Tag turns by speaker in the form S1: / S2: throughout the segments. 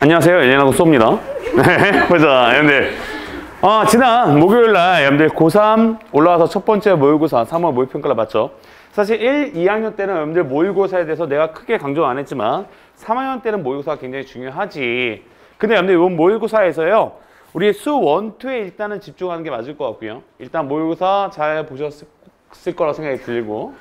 S1: 안녕하세요. 예전하고 쏩니다. 네, 보자. 여러분들. 지난 목요일날 여러분들 고3 올라와서 첫 번째 모의고사 3월 모의평가를 봤죠. 사실 1, 2학년 때는 여러분들 모의고사에 대해서 내가 크게 강조 안 했지만 3학년 때는 모의고사가 굉장히 중요하지. 근데 여러분들 이번 모의고사에서요. 우리 수 1, 2에 일단은 집중하는 게 맞을 것 같고요. 일단 모의고사 잘 보셨을 거라 생각이 들고.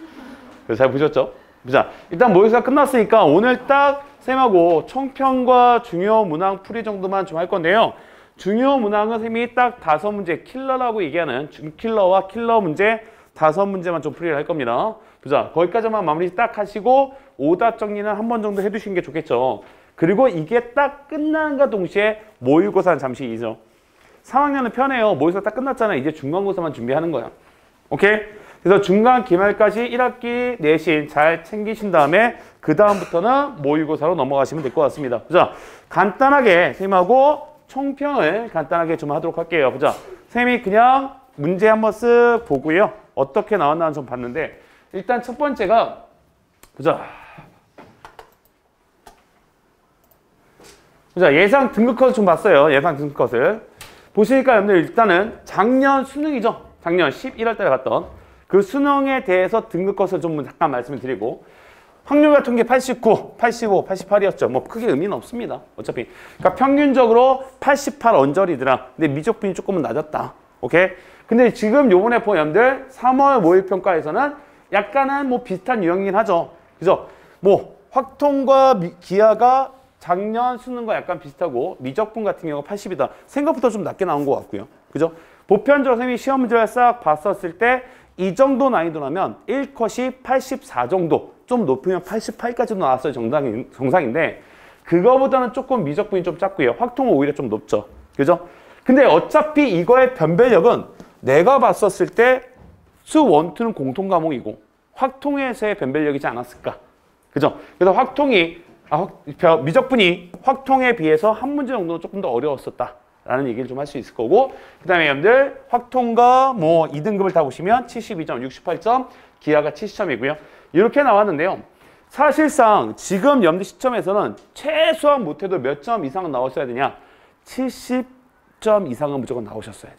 S1: 잘 보셨죠? 자, 일단 모의고사 끝났으니까 오늘 딱 쌤하고 총평과 중요 문항 풀이 정도만 좀 할 건데요. 중요 문항은 쌤이 딱 5문제, 킬러라고 얘기하는 준킬러와 킬러 문제 5문제만 좀 풀이를 할 겁니다. 보자, 거기까지만 마무리 딱 하시고 오답 정리는 한 번 정도 해두시는 게 좋겠죠. 그리고 이게 딱 끝나는가 동시에 모의고사는 잠시 잊어. 3학년은 편해요. 모의고사 딱 끝났잖아요. 이제 중간고사만 준비하는 거야. 오케이? 그래서 중간 기말까지 1학기 내신 잘 챙기신 다음에 그 다음부터는 모의고사로 넘어가시면 될 것 같습니다. 자, 간단하게 선생님하고 총평을 간단하게 좀 하도록 할게요. 보자, 선생님이 그냥 문제 한번 쓱 보고요. 어떻게 나왔나 좀 봤는데 일단 첫 번째가 보자. 예상 등급컷을 좀 봤어요. 예상 등급컷을. 보시니까 여러분들 일단은 작년 수능이죠. 작년 11월 달에 갔던 그 수능에 대해서 등급컷을 좀 잠깐 말씀을 드리고 확률 같은 게 89, 85, 88이었죠. 뭐 크게 의미는 없습니다. 어차피. 그러니까 평균적으로 88 언저리더라. 근데 미적분이 조금은 낮았다. 오케이? 근데 지금 요번에 본 여러분들 3월 모의평가에서는 약간은 뭐 비슷한 유형이긴 하죠. 그죠? 뭐 확통과 기하가 작년 수능과 약간 비슷하고 미적분 같은 경우가 80이다. 생각보다 좀 낮게 나온 것 같고요. 그죠? 보편적으로 선생님이 시험 문제를 싹 봤었을 때 이 정도 난이도라면 1컷이 84 정도, 좀 높으면 88까지도 나왔어요. 정상인데 그거보다는 조금 미적분이 좀 작고요. 확통은 오히려 좀 높죠. 그죠? 근데 어차피 이거의 변별력은 내가 봤었을 때 수 1, 2는 공통 과목이고 확통에서의 변별력이지 않았을까. 그죠? 그래서 확통이 미적분이 확통에 비해서 한 문제 정도는 조금 더 어려웠었다 라는 얘기를 좀 할 수 있을 거고, 그 다음에 여러분들 확통과 뭐 2등급을 다 보시면 72점, 68점, 기하가 70점이고요. 이렇게 나왔는데요. 사실상 지금 여러분들 시점에서는 최소한 못해도 몇 점 이상은 나오셔야 되냐? 70점 이상은 무조건 나오셨어야 돼.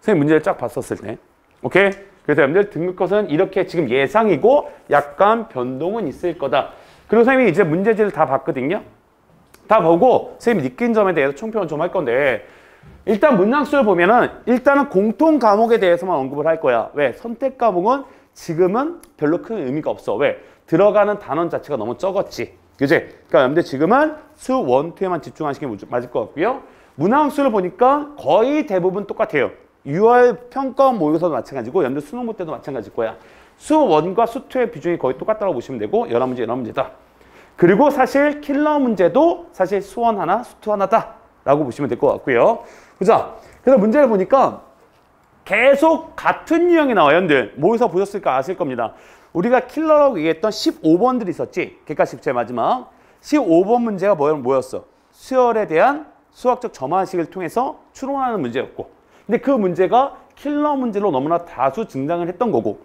S1: 선생님 문제를 쫙 봤었을 때. 오케이? 그래서 여러분들 등급컷은 이렇게 지금 예상이고 약간 변동은 있을 거다. 그리고 선생님이 이제 문제지를 다 봤거든요. 다 보고 선생님이 느낀 점에 대해서 총평을 좀 할 건데 일단 문항수를 보면은 일단은 공통 과목에 대해서만 언급을 할 거야. 왜? 선택 과목은 지금은 별로 큰 의미가 없어. 왜? 들어가는 단원 자체가 너무 적었지. 그지? 그러니까 여러분들 지금은 수 1, 2에만 집중하시는 게 맞을 것 같고요. 문항수를 보니까 거의 대부분 똑같아요. 6월 평가원 모의고사도 마찬가지고 여러분들 수능 볼 때도 마찬가지일 거야. 수 1과 수 2의 비중이 거의 똑같다고 보시면 되고 11문제, 11문제다. 그리고 사실 킬러 문제도 사실 수 1 하나, 수 2 하나다 라고 보시면 될 것 같고요. 자, 그래서 문제를 보니까 계속 같은 유형이 나와요. 여러분들 모의고사 보셨을까 아실 겁니다. 우리가 킬러라고 얘기했던 15번들이 있었지. 객관식 제일 마지막 15번 문제가 뭐였어? 수열에 대한 수학적 점화식을 통해서 추론하는 문제였고, 근데 그 문제가 킬러 문제로 너무나 다수 등장을 했던 거고,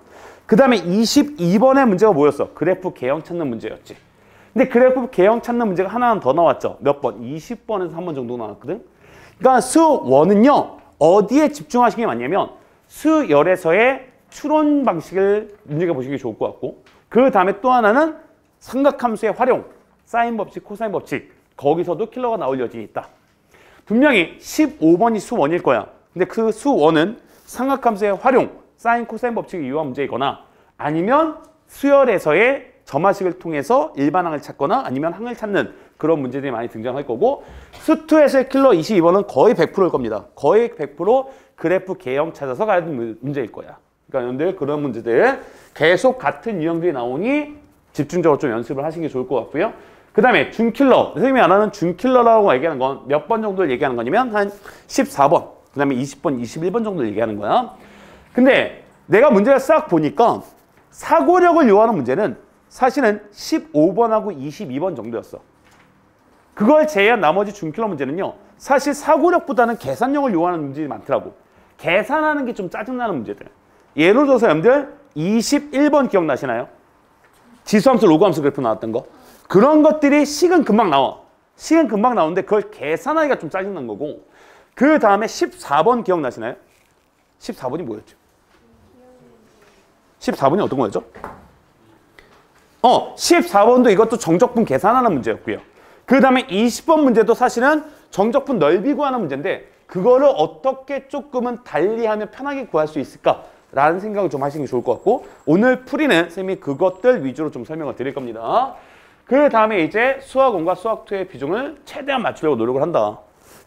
S1: 그 다음에 22번의 문제가 뭐였어? 그래프 개형 찾는 문제였지. 근데 그래프 개형 찾는 문제가 하나는 더 나왔죠. 몇 번? 20번에서 한 번 정도 나왔거든. 그러니까 수 1은요. 어디에 집중하시는 게 맞냐면 수열에서의 추론 방식을 문제가 보시기 좋을 것 같고, 그 다음에 또 하나는 삼각함수의 활용, 사인 법칙, 코사인 법칙, 거기서도 킬러가 나올 여지가 있다. 분명히 15번이 수 1일 거야. 근데 그 수 1은 삼각함수의 활용, 사인, 코사인 법칙을 이용한 문제이거나 아니면 수열에서의 점화식을 통해서 일반항을 찾거나 아니면 항을 찾는 그런 문제들이 많이 등장할 거고, 수2에서의 킬러 22번은 거의 100%일 겁니다. 거의 100% 그래프 개형 찾아서 가야 되는 문제일 거야. 그러니까 여러분들 그런 문제들 계속 같은 유형들이 나오니 집중적으로 좀 연습을 하시는 게 좋을 것 같고요. 그 다음에 준킬러, 선생님이 안 하는 준킬러라고 얘기하는 건 몇 번 정도를 얘기하는 거냐면 한 14번, 그 다음에 20번, 21번 정도를 얘기하는 거야. 근데 내가 문제를 싹 보니까 사고력을 요하는 문제는 사실은 15번하고 22번 정도였어. 그걸 제외한 나머지 준킬러 문제는요. 사실 사고력보다는 계산력을 요하는 문제들이 많더라고. 계산하는 게 좀 짜증나는 문제들. 예를 들어서 여러분들 21번 기억나시나요? 지수함수, 로그함수 그래프 나왔던 거. 그런 것들이 식은 금방 나와. 시간 금방 나오는데 그걸 계산하기가 좀 짜증난 거고 그 다음에 14번 기억나시나요? 14번이 뭐였죠? 14번이 어떤 거였죠? 14번도 이것도 정적분 계산하는 문제였고요. 그 다음에 20번 문제도 사실은 정적분 넓이 구하는 문제인데 그거를 어떻게 조금은 달리하면 편하게 구할 수 있을까라는 생각을 좀 하시는 게 좋을 것 같고 오늘 풀이는 쌤이 그것들 위주로 좀 설명을 드릴 겁니다. 그 다음에 이제 수학 1과 수학 2의 비중을 최대한 맞추려고 노력을 한다.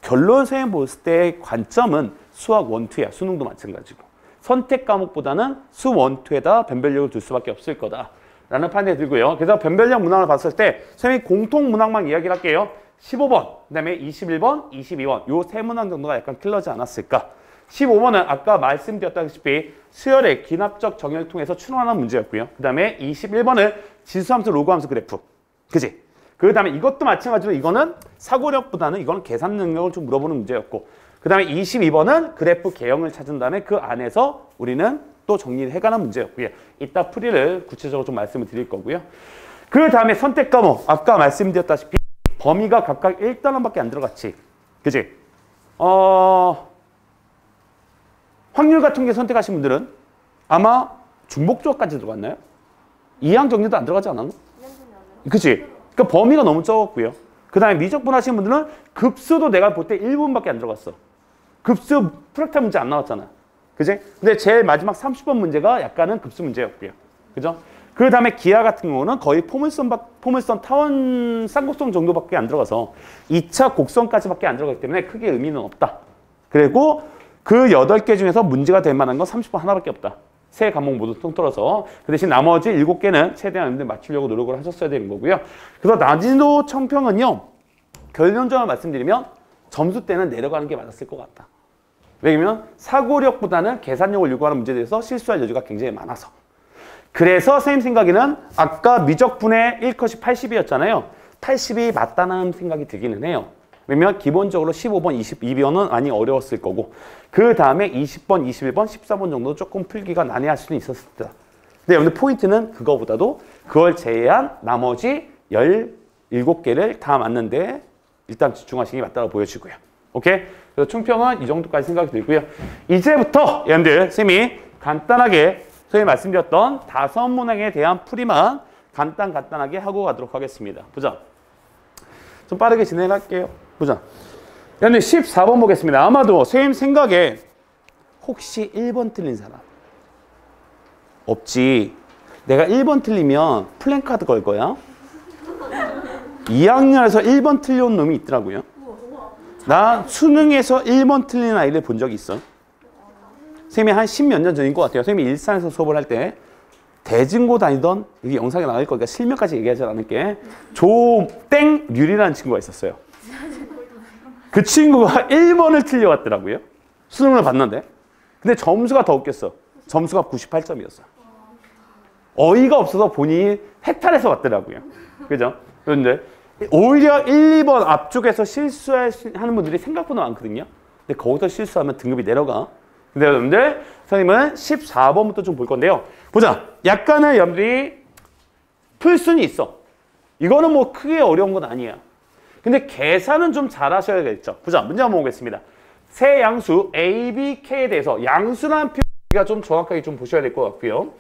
S1: 결론 쌤 봤을 때 관점은 수학 1, 2야. 수능도 마찬가지고. 선택 과목보다는 수 1, 2에다 변별력을 둘 수밖에 없을 거다. 라는 판단이 들고요. 그래서 변별력 문항을 봤을 때 쌤이 공통 문항만 이야기를 할게요. 15번, 그 다음에 21번, 22번 요 세 문항 정도가 약간 킬러지 않았을까. 15번은 아까 말씀드렸다시피 수열의 기납적 정의를 통해서 추론하는 문제였고요. 그 다음에 21번은 지수함수, 로그함수 그래프. 그지? 그 다음에 이것도 마찬가지로 이거는 사고력보다는 이거는 계산 능력을 좀 물어보는 문제였고 그 다음에 22번은 그래프 개형을 찾은 다음에 그 안에서 우리는 또 정리를 해가는 문제였고요. 이따 풀이를 구체적으로 좀 말씀을 드릴 거고요. 그 다음에 선택 과목 아까 말씀드렸다시피 범위가 각각 1단원밖에 안 들어갔지. 그지? 확률과 통계 선택하신 분들은 아마 중복조합까지 들어갔나요? 이항 정리도 안 들어가지 않았나? 그치? 그러니까 범위가 너무 적었고요. 그 다음에 미적분 하시는 분들은 급수도 내가 볼 때 1분밖에 안 들어갔어. 급수 프랙탈 문제 안 나왔잖아. 그지? 근데 제일 마지막 30번 문제가 약간은 급수 문제였고요. 그죠? 그 다음에 기하 같은 경우는 거의 포물선 타원 쌍곡선 정도밖에 안 들어가서 2차 곡선까지밖에 안 들어가기 때문에 크게 의미는 없다. 그리고 그 8개 중에서 문제가 될 만한 건 30번 하나밖에 없다. 세 과목 모두 통틀어서 그 대신 나머지 7개는 최대한 여러분들 맞추려고 노력을 하셨어야 되는 거고요. 그래서 난이도 청평은요. 결론적으로 말씀드리면 점수 때는 내려가는 게 맞았을 것 같다. 왜냐면 사고력보다는 계산력을 요구하는 문제에 대해서 실수할 여지가 굉장히 많아서. 그래서 선생님 생각에는 아까 미적분의 1컷이 80이었잖아요. 80이 맞다는 생각이 들기는 해요. 왜냐면 기본적으로 15번, 22번은 많이 어려웠을 거고 그 다음에 20번, 21번, 14번 정도 조금 풀기가 난해할 수는 있었을 때다. 근데 여러분들 포인트는 그거보다도 그걸 제외한 나머지 17개를 다 맞는데 일단 집중하시는 게 맞다고 보여지고요. 오케이? 그래서 총평은 이 정도까지 생각이 들고요. 이제부터 여러분들 쌤이 간단하게 선생님이 말씀드렸던 5문항에 대한 풀이만 간단하게 하고 가도록 하겠습니다. 보자. 좀 빠르게 진행할게요. 보자. 여러분들 14번 보겠습니다. 아마도 선생님 생각에 혹시 1번 틀린 사람? 없지. 내가 1번 틀리면 플랜카드 걸 거야. 2학년에서 1번 틀려온 놈이 있더라고요. 나 수능에서 1번 틀린 아이를 본 적이 있어. 선생님이 한 10몇 년 전인 것 같아요. 선생님이 일산에서 수업을 할 때 대진고 다니던 여기 영상에 나올 거니까 실명까지 얘기하지 않을게. 조땡률이라는 친구가 있었어요. 그 친구가 1번을 틀려왔더라고요. 수능을 봤는데. 근데 점수가 더 웃겼어. 점수가 98점이었어. 어이가 없어서 본인이 해탈해서 왔더라고요. 그죠? 그런데 오히려 1, 2번 앞쪽에서 실수하는 분들이 생각보다 많거든요. 근데 거기서 실수하면 등급이 내려가. 근데 여러분들 선생님은 14번부터 좀 볼 건데요. 보자. 약간은 여러분들이 풀 수는 있어. 이거는 뭐 크게 어려운 건 아니야. 근데 계산은 좀 잘 하셔야겠죠. 보자. 문제 한번 보겠습니다. 세 양수 A, B, K에 대해서 양수라는 표기가 좀 정확하게 좀 보셔야 될 것 같고요.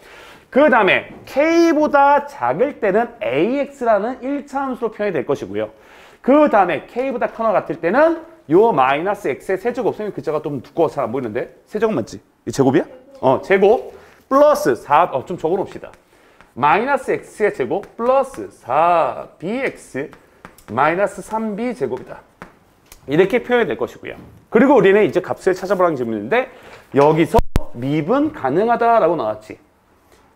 S1: 그 다음에 K보다 작을 때는 AX라는 1차 함수로 표현이 될 것이고요. 그 다음에 K보다 커나 같을 때는 요 마이너스 X의 세제곱. 선생님 글자가 좀 두꺼워서 잘 안 보이는데 세제곱 맞지? 이 제곱이야? 제곱 플러스 4, 좀 적어놓읍시다. 마이너스 X의 제곱 플러스 4BX 마이너스 3B 제곱이다. 이렇게 표현이 될 것이고요. 그리고 우리는 이제 값을 찾아보라는 질문인데 여기서 미분 가능하다라고 나왔지.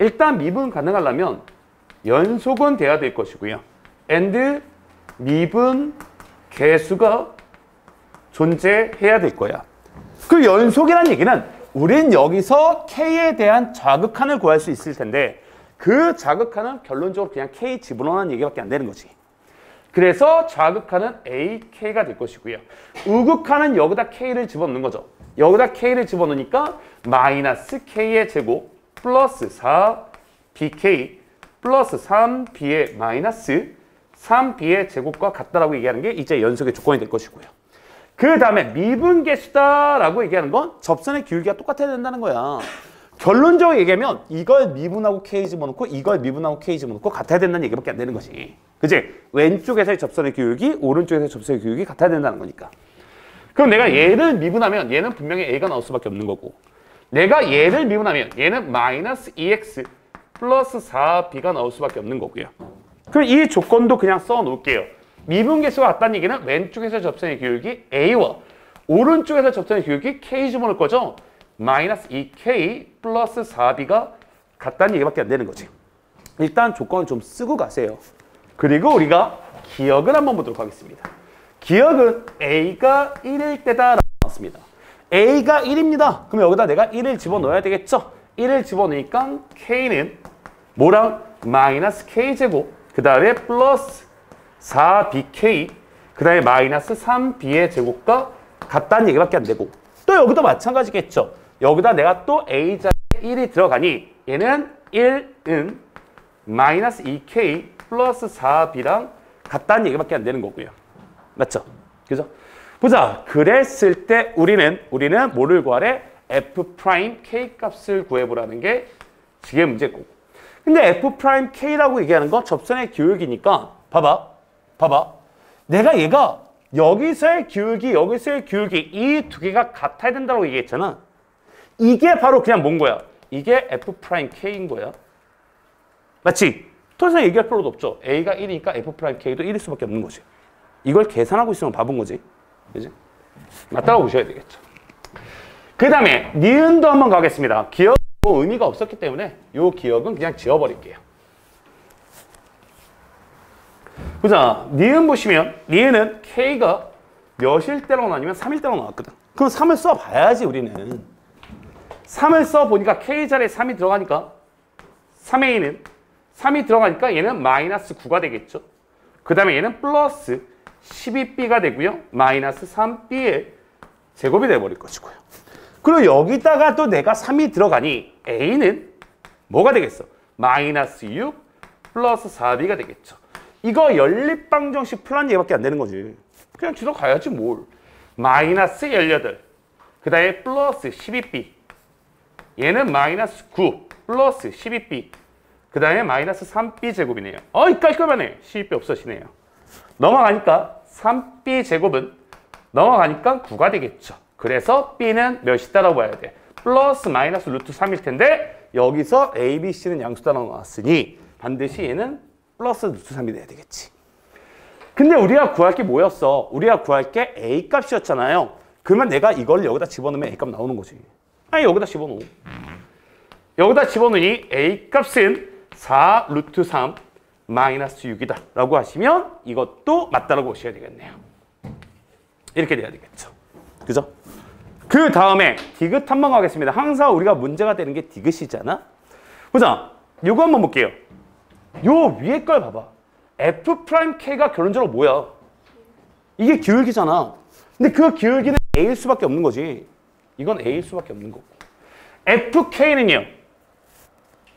S1: 일단 미분 가능하려면 연속은 돼야 될 것이고요. and 미분 개수가 존재해야 될 거야. 그 연속이라는 얘기는 우린 여기서 K에 대한 좌극한을 구할 수 있을 텐데 그 좌극한은 결론적으로 그냥 K 집어넣는 얘기밖에 안 되는 거지. 그래서 좌극한은 AK가 될 것이고요. 우극한은 여기다 K를 집어넣는 거죠. 여기다 K를 집어넣으니까 마이너스 K의 제곱 플러스 4BK 플러스 3B의 마이너스 3b의 제곱과 같다라고 얘기하는 게 이제 연속의 조건이 될 것이고요. 그 다음에 미분계수다라고 얘기하는 건 접선의 기울기가 똑같아야 된다는 거야. 결론적으로 얘기하면 이걸 미분하고 k 집어넣고 이걸 미분하고 k 집어넣고 같아야 된다는 얘기밖에 안 되는 거지. 그치? 왼쪽에서의 접선의 기울기, 오른쪽에서의 접선의 기울기 같아야 된다는 거니까. 그럼 내가 얘를 미분하면 얘는 분명히 a가 나올 수밖에 없는 거고, 내가 얘를 미분하면 얘는 마이너스 2x 플러스 4b가 나올 수밖에 없는 거고요. 그럼 이 조건도 그냥 써 놓을게요. 미분계수가 같다는 얘기는 왼쪽에서 접선의 기울기 a와 오른쪽에서 접선의 기울기 k 집어넣을 거죠. 마이너스 2k 플러스 4b가 같다는 얘기밖에 안 되는 거지. 일단 조건을 좀 쓰고 가세요. 그리고 우리가 기억을 한번 보도록 하겠습니다. 기억은 a가 1일 때다라고 나왔습니다. a가 1입니다. 그럼 여기다 내가 1을 집어넣어야 되겠죠? 1을 집어넣으니까 k는 뭐랑? 마이너스 k제곱, 그 다음에 플러스 4bk, 그 다음에 마이너스 3b의 제곱과 같다는 얘기밖에 안 되고, 또 여기도 마찬가지겠죠? 여기다 내가 또 a자리에 1이 들어가니 얘는 1은 마이너스 2k 플러스 4b랑 같다는 얘기밖에 안 되는 거고요. 맞죠? 그죠? 보자. 그랬을 때 우리는 뭐를 구하래? f'k 값을 구해보라는 게 지금 문제고. 근데 f'k라고 얘기하는 건 접선의 기울기니까 봐봐. 내가 얘가 여기서의 기울기, 여기서의 기울기 이 두 개가 같아야 된다고 얘기했잖아. 이게 바로 그냥 뭔 거야? 이게 f'k인 거야. 맞지? 더 이상 얘기할 필요도 없죠. a가 1이니까 f'k도 1일 수밖에 없는 거지. 이걸 계산하고 있으면 바본 거지. 그지? 맞다고 보셔야 되겠죠. 그 다음에 니은도 한번 가겠습니다. 기억 의미가 없었기 때문에 이 기억은 그냥 지워버릴게요. 보자. 니은 보시면 니은은 k가 몇일 때라고 나뉘면 3일 때라고 나왔거든. 그럼 3을 써봐야지 우리는. 3을 써보니까 k 자리에 3이 들어가니까 3a는 3이 들어가니까 얘는 마이너스 9가 되겠죠. 그 다음에 얘는 플러스 12b가 되고요. 마이너스 3b의 제곱이 돼버릴 것이고요. 그리고 여기다가 또 내가 3이 들어가니 a는 뭐가 되겠어? 마이너스 6 플러스 4b가 되겠죠. 이거 연립방정식 풀한 얘기밖에 안 되는 거지. 그냥 들어가야지 뭘. 마이너스 18, 그 다음에 플러스 12b, 얘는 마이너스 9 플러스 12b, 그 다음에 마이너스 3b 제곱이네요. 어이 깔끔하네. 12b 없어지네요. 넘어가니까 3b 제곱은 넘어가니까 9가 되겠죠. 그래서 b는 몇이다라고 봐야 돼? 플러스 마이너스 루트 3일 텐데 여기서 a, b, c는 양수다라고 나왔으니 반드시 얘는 플러스 루트 3이 돼야 되겠지. 근데 우리가 구할 게 뭐였어? 우리가 구할 게 a 값이었잖아요. 그러면 내가 이걸 여기다 집어넣으면 a 값 나오는 거지. 아니 여기다 집어넣어. 여기다 집어넣으니 a 값은 4 루트 3 마이너스 6이다 라고 하시면 이것도 맞다라고 보셔야 되겠네요. 이렇게 돼야 되겠죠. 그죠? 그 다음에 디귿 한번 가겠습니다. 항상 우리가 문제가 되는 게 디귿이잖아. 보자. 요거 한번 볼게요. 요 위에 걸 봐봐. f'k가 결론적으로 뭐야? 이게 기울기잖아. 근데 그 기울기는 a일 수밖에 없는 거지. 이건 a일 수밖에 없는 거고. fk는요.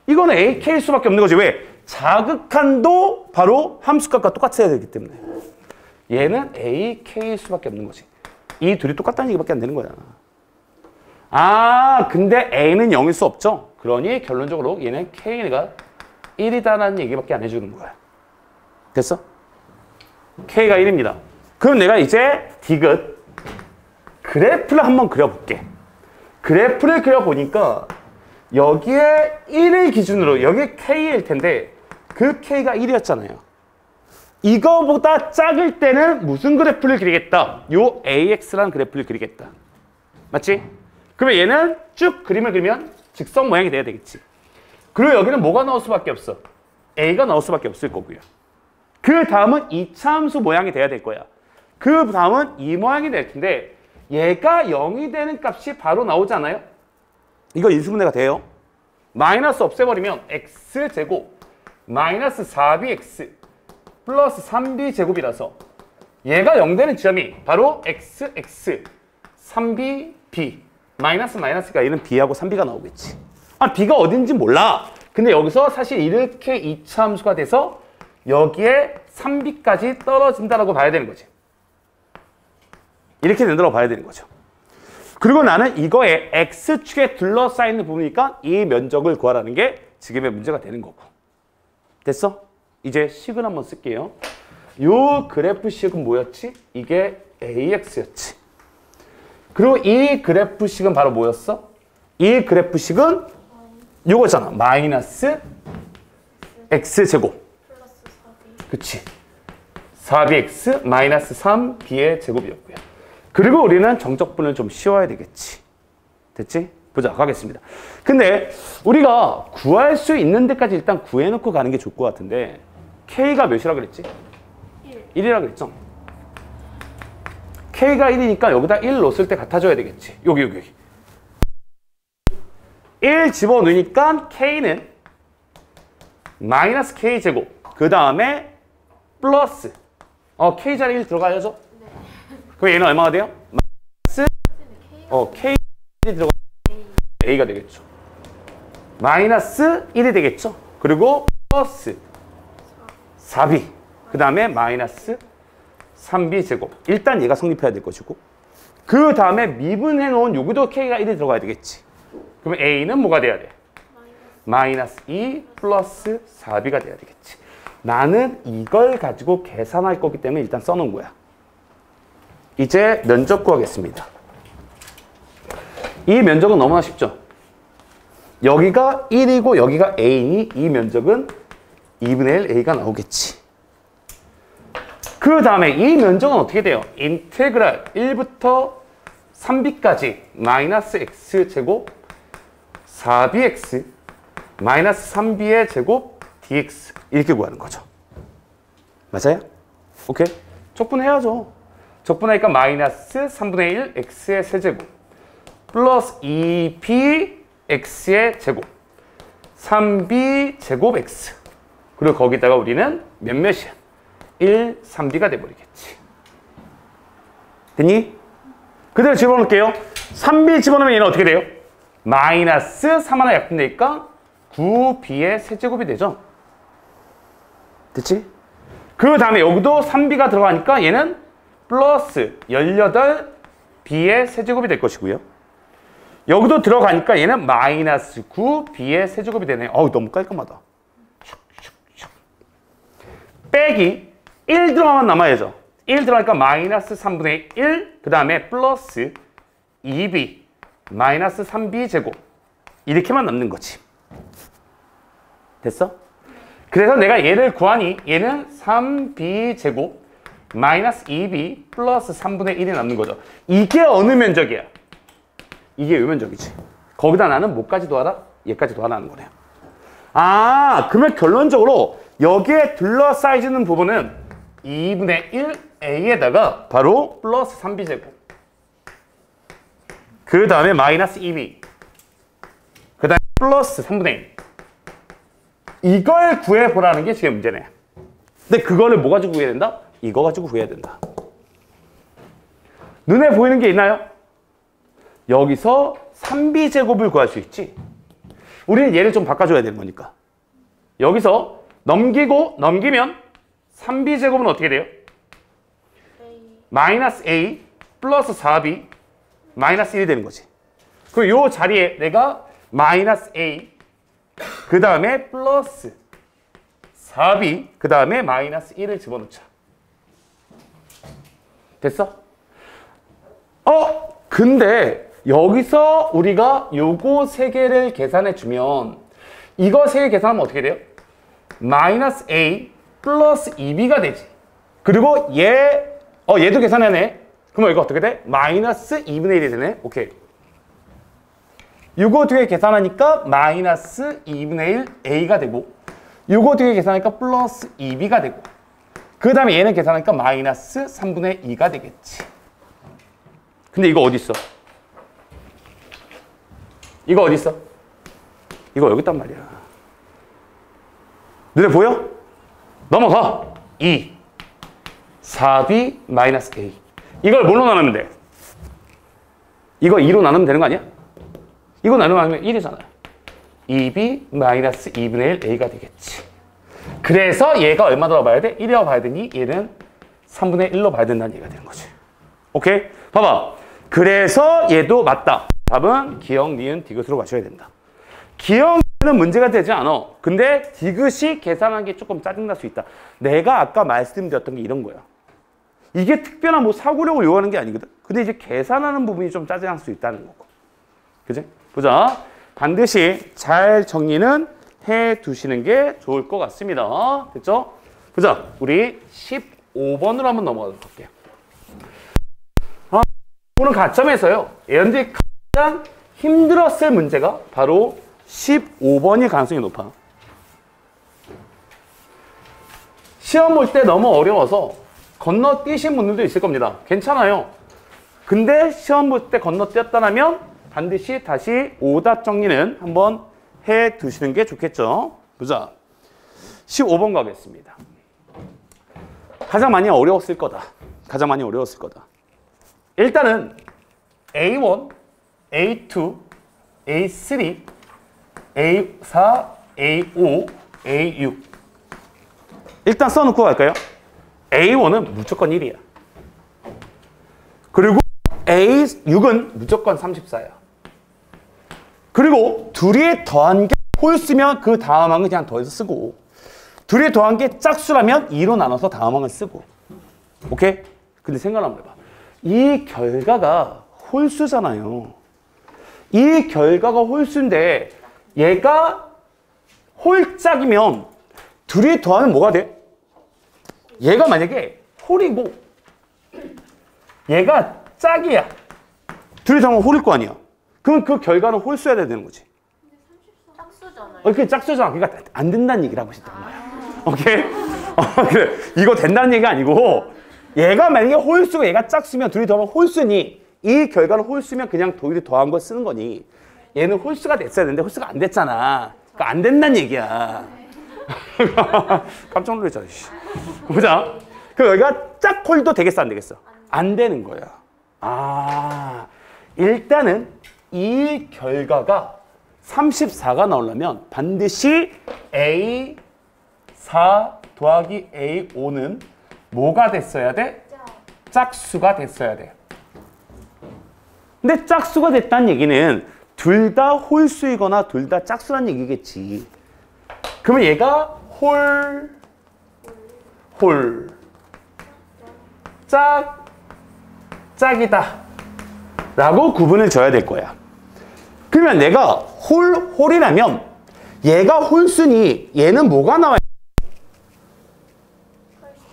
S1: 이건 ak일 수밖에 없는 거지. 왜? 자극한도 바로 함수값과 똑같아야 되기 때문에. 얘는 ak일 수밖에 없는 거지. 이 둘이 똑같다는 얘기밖에 안 되는 거잖아. 아, 근데 a는 0일 수 없죠. 그러니 결론적으로 얘는 k가 1이다라는 얘기밖에 안 해주는 거야. 됐어? k가 1입니다. 그럼 내가 이제 디귿 그래프를 한번 그려볼게. 그래프를 그려보니까 여기에 1을 기준으로 여기 k일 텐데 그 k가 1이었잖아요. 이거보다 작을 때는 무슨 그래프를 그리겠다? 요 AX라는 그래프를 그리겠다. 맞지? 그러면 얘는 쭉 그림을 그리면 직선 모양이 돼야 되겠지. 그리고 여기는 뭐가 나올 수밖에 없어? A가 나올 수밖에 없을 거고요. 그 다음은 2차 함수 모양이 돼야 될 거야. 그 다음은 이 모양이 될 텐데 얘가 0이 되는 값이 바로 나오잖아요. 이거 인수분해가 돼요. 마이너스 없애버리면 x제곱 마이너스 4bx 플러스 3b 제곱이라서 얘가 0 되는 지점이 바로 xx 3b b 마이너스 마이너스가 얘는 b하고 3b가 나오겠지. 아 b가 어딘지 몰라. 근데 여기서 사실 이렇게 2차 함수가 돼서 여기에 3b까지 떨어진다라고 봐야 되는 거지. 이렇게 된다고 봐야 되는 거죠. 그리고 나는 이거에 x축에 둘러싸이는 부분이니까 이 면적을 구하라는 게 지금의 문제가 되는 거고. 됐어? 이제 식을 한번 쓸게요. 요 그래프 식은 뭐였지? 이게 AX였지. 그리고 이 그래프 식은 바로 뭐였어? 이 그래프 식은 요거잖아. 마이너스 X제곱. 그치. 4bx 마이너스 3b의 제곱이었고요. 그리고 우리는 정적분을 좀 씌워야 되겠지. 됐지? 보자. 가겠습니다. 근데 우리가 구할 수 있는 데까지 일단 구해놓고 가는 게 좋을 것 같은데 K가 몇이라 그랬지? 1이라 그랬죠? K가 1이니까 여기다 1 넣었을 때 같아져야 되겠지. 여기. 1 집어넣으니까 K는 마이너스 K제곱. 그 다음에 플러스. K자리 1 들어가야죠? 네. 그럼 얘는 얼마가 돼요? 마이너스 K 1이 들어가 A가 되겠죠. 마이너스 1이 되겠죠. 그리고 플러스 4b. 그 다음에 마이너스 3b 제곱. 일단 얘가 성립해야 될 것이고. 그 다음에 미분해 놓은 여기도 K가 1이 들어가야 되겠지. 그러면 A는 뭐가 돼야 돼? 마이너스 2 플러스 4b가 돼야 되겠지. 나는 이걸 가지고 계산할 거기 때문에 일단 써놓은 거야. 이제 면적 구하겠습니다. 이 면적은 너무나 쉽죠? 여기가 1이고 여기가 A니 이 면적은 2분의 1 A가 나오겠지. 그 다음에 이 면적은 어떻게 돼요? 인테그랄 1부터 3b까지 마이너스 x제곱 4bx 마이너스 3b의 제곱 dx 이렇게 구하는 거죠. 맞아요? 오케이? 적분해야죠. 적분하니까 마이너스 3분의 1 x의 세제곱 플러스 2b x의 제곱 3b 제곱 x 그리고 거기다가 우리는 몇몇이야? 1, 3b가 돼버리겠지. 됐니? 그대로 집어넣을게요. 3b 집어넣으면 얘는 어떻게 돼요? 마이너스 3 하나 약분되니까 9b의 세제곱이 되죠. 됐지? 그 다음에 여기도 3b가 들어가니까 얘는 플러스 18b의 세제곱이 될 것이고요. 여기도 들어가니까 얘는 마이너스 9b의 세제곱이 되네. 너무 깔끔하다. 빼기 1 들어가면 남아야죠. 1 들어가니까 마이너스 3분의 1, 그 다음에 플러스 2b, 마이너스 3b 제곱. 이렇게만 남는 거지. 됐어? 그래서 내가 얘를 구하니 얘는 3b 제곱, 마이너스 2b, 플러스 3분의 1이 남는 거죠. 이게 어느 면적이야? 이게 요 면적이지. 거기다 나는 뭐까지 더하라? 얘까지 더하라는 거네요. 그러면 결론적으로 여기에 둘러싸이는 부분은 2분의 1a에다가 바로 플러스 3b제곱 그 다음에 마이너스 2b 그 다음에 플러스 3분의 1 이걸 구해보라는 게 지금 문제네. 근데 그거를 뭐 가지고 구해야 된다? 이거 가지고 구해야 된다. 눈에 보이는 게 있나요? 여기서 3b제곱을 구할 수 있지. 우리는 얘를 좀 바꿔줘야 되는 거니까. 여기서 넘기면 3b제곱은 어떻게 돼요? 마이너스 a 플러스 4b 마이너스 1이 되는 거지. 그리고 이 자리에 내가 마이너스 a 그 다음에 플러스 4b 그 다음에 마이너스 1을 집어넣자. 됐어? 근데 여기서 우리가 요거 3개를 계산해 주면 이거 3개 계산하면 어떻게 돼요? 마이너스 a 플러스 2b가 되지. 그리고 얘도 계산하네. 그러면 이거 어떻게 돼? 마이너스 2분의 1이 되네. 오케이. 이거 두 개 계산하니까 마이너스 2분의 1 a가 되고 이거 두 개 계산하니까 플러스 2b가 되고 그 다음에 얘는 계산하니까 마이너스 3분의 2가 되겠지. 근데 이거 어디 있어? 이거 어디 있어? 이거 여기 있단 말이야. 눈에 보여? 넘어가. 2 4b 마이너스 a 이걸 뭘로 나누면 돼? 이거 2로 나누면 되는 거 아니야? 이거 나누면 1이잖아. 2b 마이너스 2분의 1 a가 되겠지. 그래서 얘가 얼마라고 봐야 돼? 1이라고 봐야 되니 얘는 3분의 1로 봐야 된다는 얘기가 되는 거지. 오케이? 봐봐. 그래서 얘도 맞다. 답은 기억, 니은, 디귿으로 가셔야 된다. 기억, 니은은 문제가 되지 않아. 근데 디귿이 계산하는 게 조금 짜증날 수 있다. 내가 아까 말씀드렸던 게 이런 거야. 이게 특별한 뭐 사고력을 요하는 게 아니거든. 근데 이제 계산하는 부분이 좀 짜증날 수 있다는 거고. 그지? 보자. 반드시 잘 정리는 해 두시는 게 좋을 것 같습니다. 됐죠? 보자. 우리 15번으로 한번 넘어가 볼게요. 오늘 가점에서요. 여러분들이 가장 힘들었을 문제가 바로 15번일 가능성이 높아. 시험 볼 때 너무 어려워서 건너뛰신 분들도 있을 겁니다. 괜찮아요. 근데 시험 볼 때 건너뛰었다면 반드시 다시 오답 정리는 한번 해 두시는 게 좋겠죠. 보자. 15번 가겠습니다. 가장 많이 어려웠을 거다. 가장 많이 어려웠을 거다. 일단은 A1, A2, A3, A4, A5, A6 일단 써놓고 갈까요? A1은 무조건 1이야. 그리고 A6은 무조건 34야. 그리고 둘이 더한 게 홀수면 그 다음 항은 그냥 더해서 쓰고 둘이 더한 게 짝수라면 2로 나눠서 다음 항을 쓰고. 오케이? 근데 생각 한번 해봐. 이 결과가 홀수잖아요. 이 결과가 홀수인데 얘가 홀짝이면 둘이 더하면 뭐가 돼? 얘가 만약에 홀이고 얘가 짝이야. 둘이 더하면 홀일 거 아니야. 그럼 그 결과는 홀수여야 되는 거지.
S2: 짝수잖아요.
S1: 그게 짝수잖아. 그러니까 안 된다는 얘기를 하고 싶단 말이야. 오케이? 그래. 이거 된다는 얘기가 아니고 얘가 만약에 홀수고 얘가 짝수면 둘이 더하면 홀수니 이 결과는 홀수면 그냥 둘이 더한 거 쓰는 거니 얘는 홀수가 됐어야 되는데 홀수가 안 됐잖아. 그러니까 안 된다는 얘기야. 깜짝 놀랐잖아. 보자. 그럼 여기가 짝홀도 되겠어 안 되겠어? 안 되는 거야. 아, 일단은 이 결과가 34가 나오려면 반드시 A4 더하기 A5는 뭐가 됐어야 돼? 짝수가 됐어야 돼. 근데 짝수가 됐다는 얘기는 둘 다 홀수이거나 둘 다 짝수란 얘기겠지. 그러면 얘가 짝이다 라고 구분을 줘야 될 거야. 그러면 내가 홀이라면 얘가 홀수니 얘는 뭐가 나와야 돼?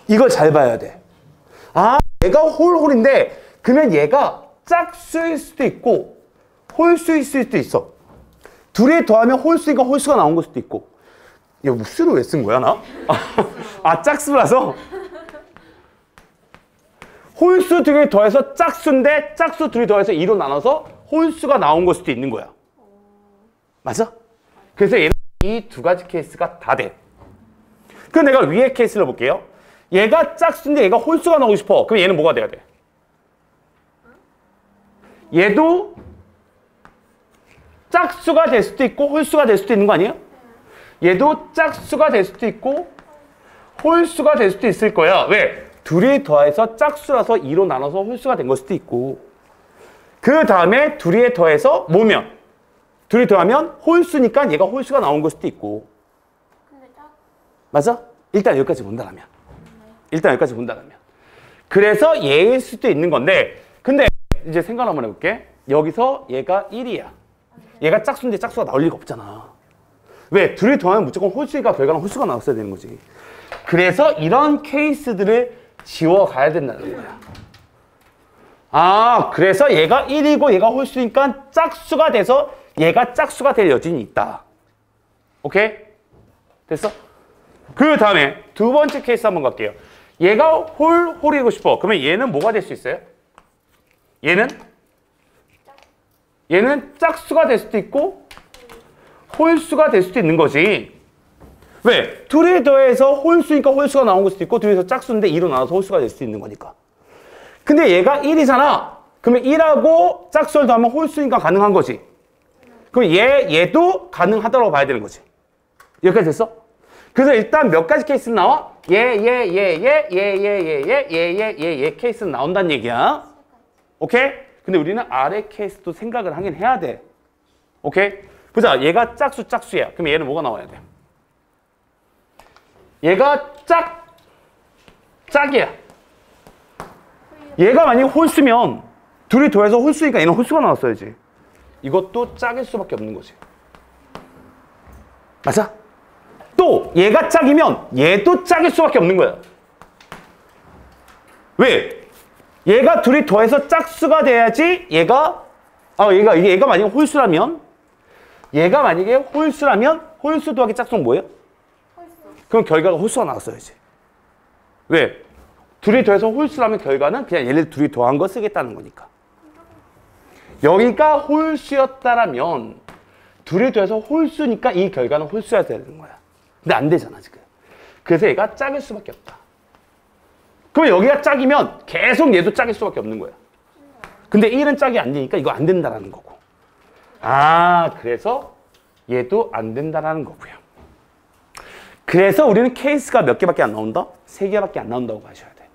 S1: 이걸 잘 봐야 돼. 아, 얘가 홀인데 그러면 얘가 짝수일 수도 있고 홀수일 수도 있어. 둘이 더하면 홀수니까 홀수가 나온 걸 수도 있고. 야, 무수를 왜 쓴 거야, 나? 아, 짝수라서? 홀수 둘이 더해서 짝수인데 짝수 둘이 더해서 2로 나눠서 홀수가 나온 걸 수도 있는 거야. 맞아? 그래서 얘는 이 두 가지 케이스가 다 돼. 그럼 내가 위에 케이스를 볼게요. 얘가 짝수인데 얘가 홀수가 나오고 싶어. 그럼 얘는 뭐가 돼야 돼? 얘도 짝수가 될 수도 있고 홀수가 될 수도 있는 거 아니에요? 얘도 짝수가 될 수도 있고 홀수가 될 수도 있을 거야. 왜? 둘이 더해서 짝수라서 2로 나눠서 홀수가 된 걸 수도 있고 그 다음에 둘이 더해서 뭐면? 둘이 더하면 홀수니까 얘가 홀수가 나온 걸 수도 있고. 맞아? 일단 여기까지 본다라면. 일단 여기까지 본다라면. 그래서 얘일 수도 있는 건데 근데 이제 생각 한번 해볼게. 여기서 얘가 1이야. 얘가 짝수인데 짝수가 나올 리가 없잖아. 왜? 둘이 더하면 무조건 홀수니까 결과는 홀수가 나왔어야 되는 거지. 그래서 이런 케이스들을 지워가야 된다는 거야. 아, 그래서 얘가 1이고 얘가 홀수니까 짝수가 돼서 얘가 짝수가 될 여진이 있다. 오케이? 됐어? 그 다음에 두 번째 케이스 한번 갈게요. 얘가 홀이고 싶어. 그러면 얘는 뭐가 될 수 있어요? 얘는 짝수가 될 수도 있고 홀수가 될 수도 있는 거지. 왜? 둘이 더해서 홀수니까 홀수가 나온 걸 수도 있고 둘이 더 짝수인데 2로 나눠서 홀수가 될 수도 있는 거니까. 근데 얘가 1이잖아. 그러면 1하고 짝수를 더하면 홀수니까 가능한 거지. 그럼 얘도 가능하다고 봐야 되는 거지. 여기까지 됐어? 그래서 일단 몇 가지 케이스 나와? 케이스는 나온다는 얘기야. 오케이? 근데 우리는 아래 케이스도 생각을 하긴 해야 돼. 오케이? 보자. 얘가 짝수야. 그럼 얘는 뭐가 나와야 돼? 얘가 짝이야. 얘가 만약에 홀수면 둘이 더해서 홀수니까 얘는 홀수가 나왔어야지. 이것도 짝일 수밖에 없는 거지. 맞아? 또 얘가 짝이면 얘도 짝일 수밖에 없는 거야. 왜? 얘가 둘이 더해서 짝수가 돼야지 얘가 만약에 홀수라면 홀수 더하기 짝수는 뭐예요?
S2: 홀수.
S1: 그럼 결과가 홀수가 나왔어야지. 왜? 둘이 더해서 홀수라면 결과는 그냥 얘를 둘이 더한 거 쓰겠다는 거니까. 여기가 홀수였다라면 둘이 더해서 홀수니까 이 결과는 홀수여야 되는 거야. 근데 안 되잖아 지금. 그래서 얘가 짝일 수밖에 없다. 그럼 여기가 짝이면 계속 얘도 짝일 수밖에 없는 거야. 근데 1은 짝이 안 되니까 이거 안 된다라는 거고. 그래서 얘도 안 된다라는 거고요. 그래서 우리는 케이스가 몇 개밖에 안 나온다? 3개밖에 안 나온다고 봐셔야 돼.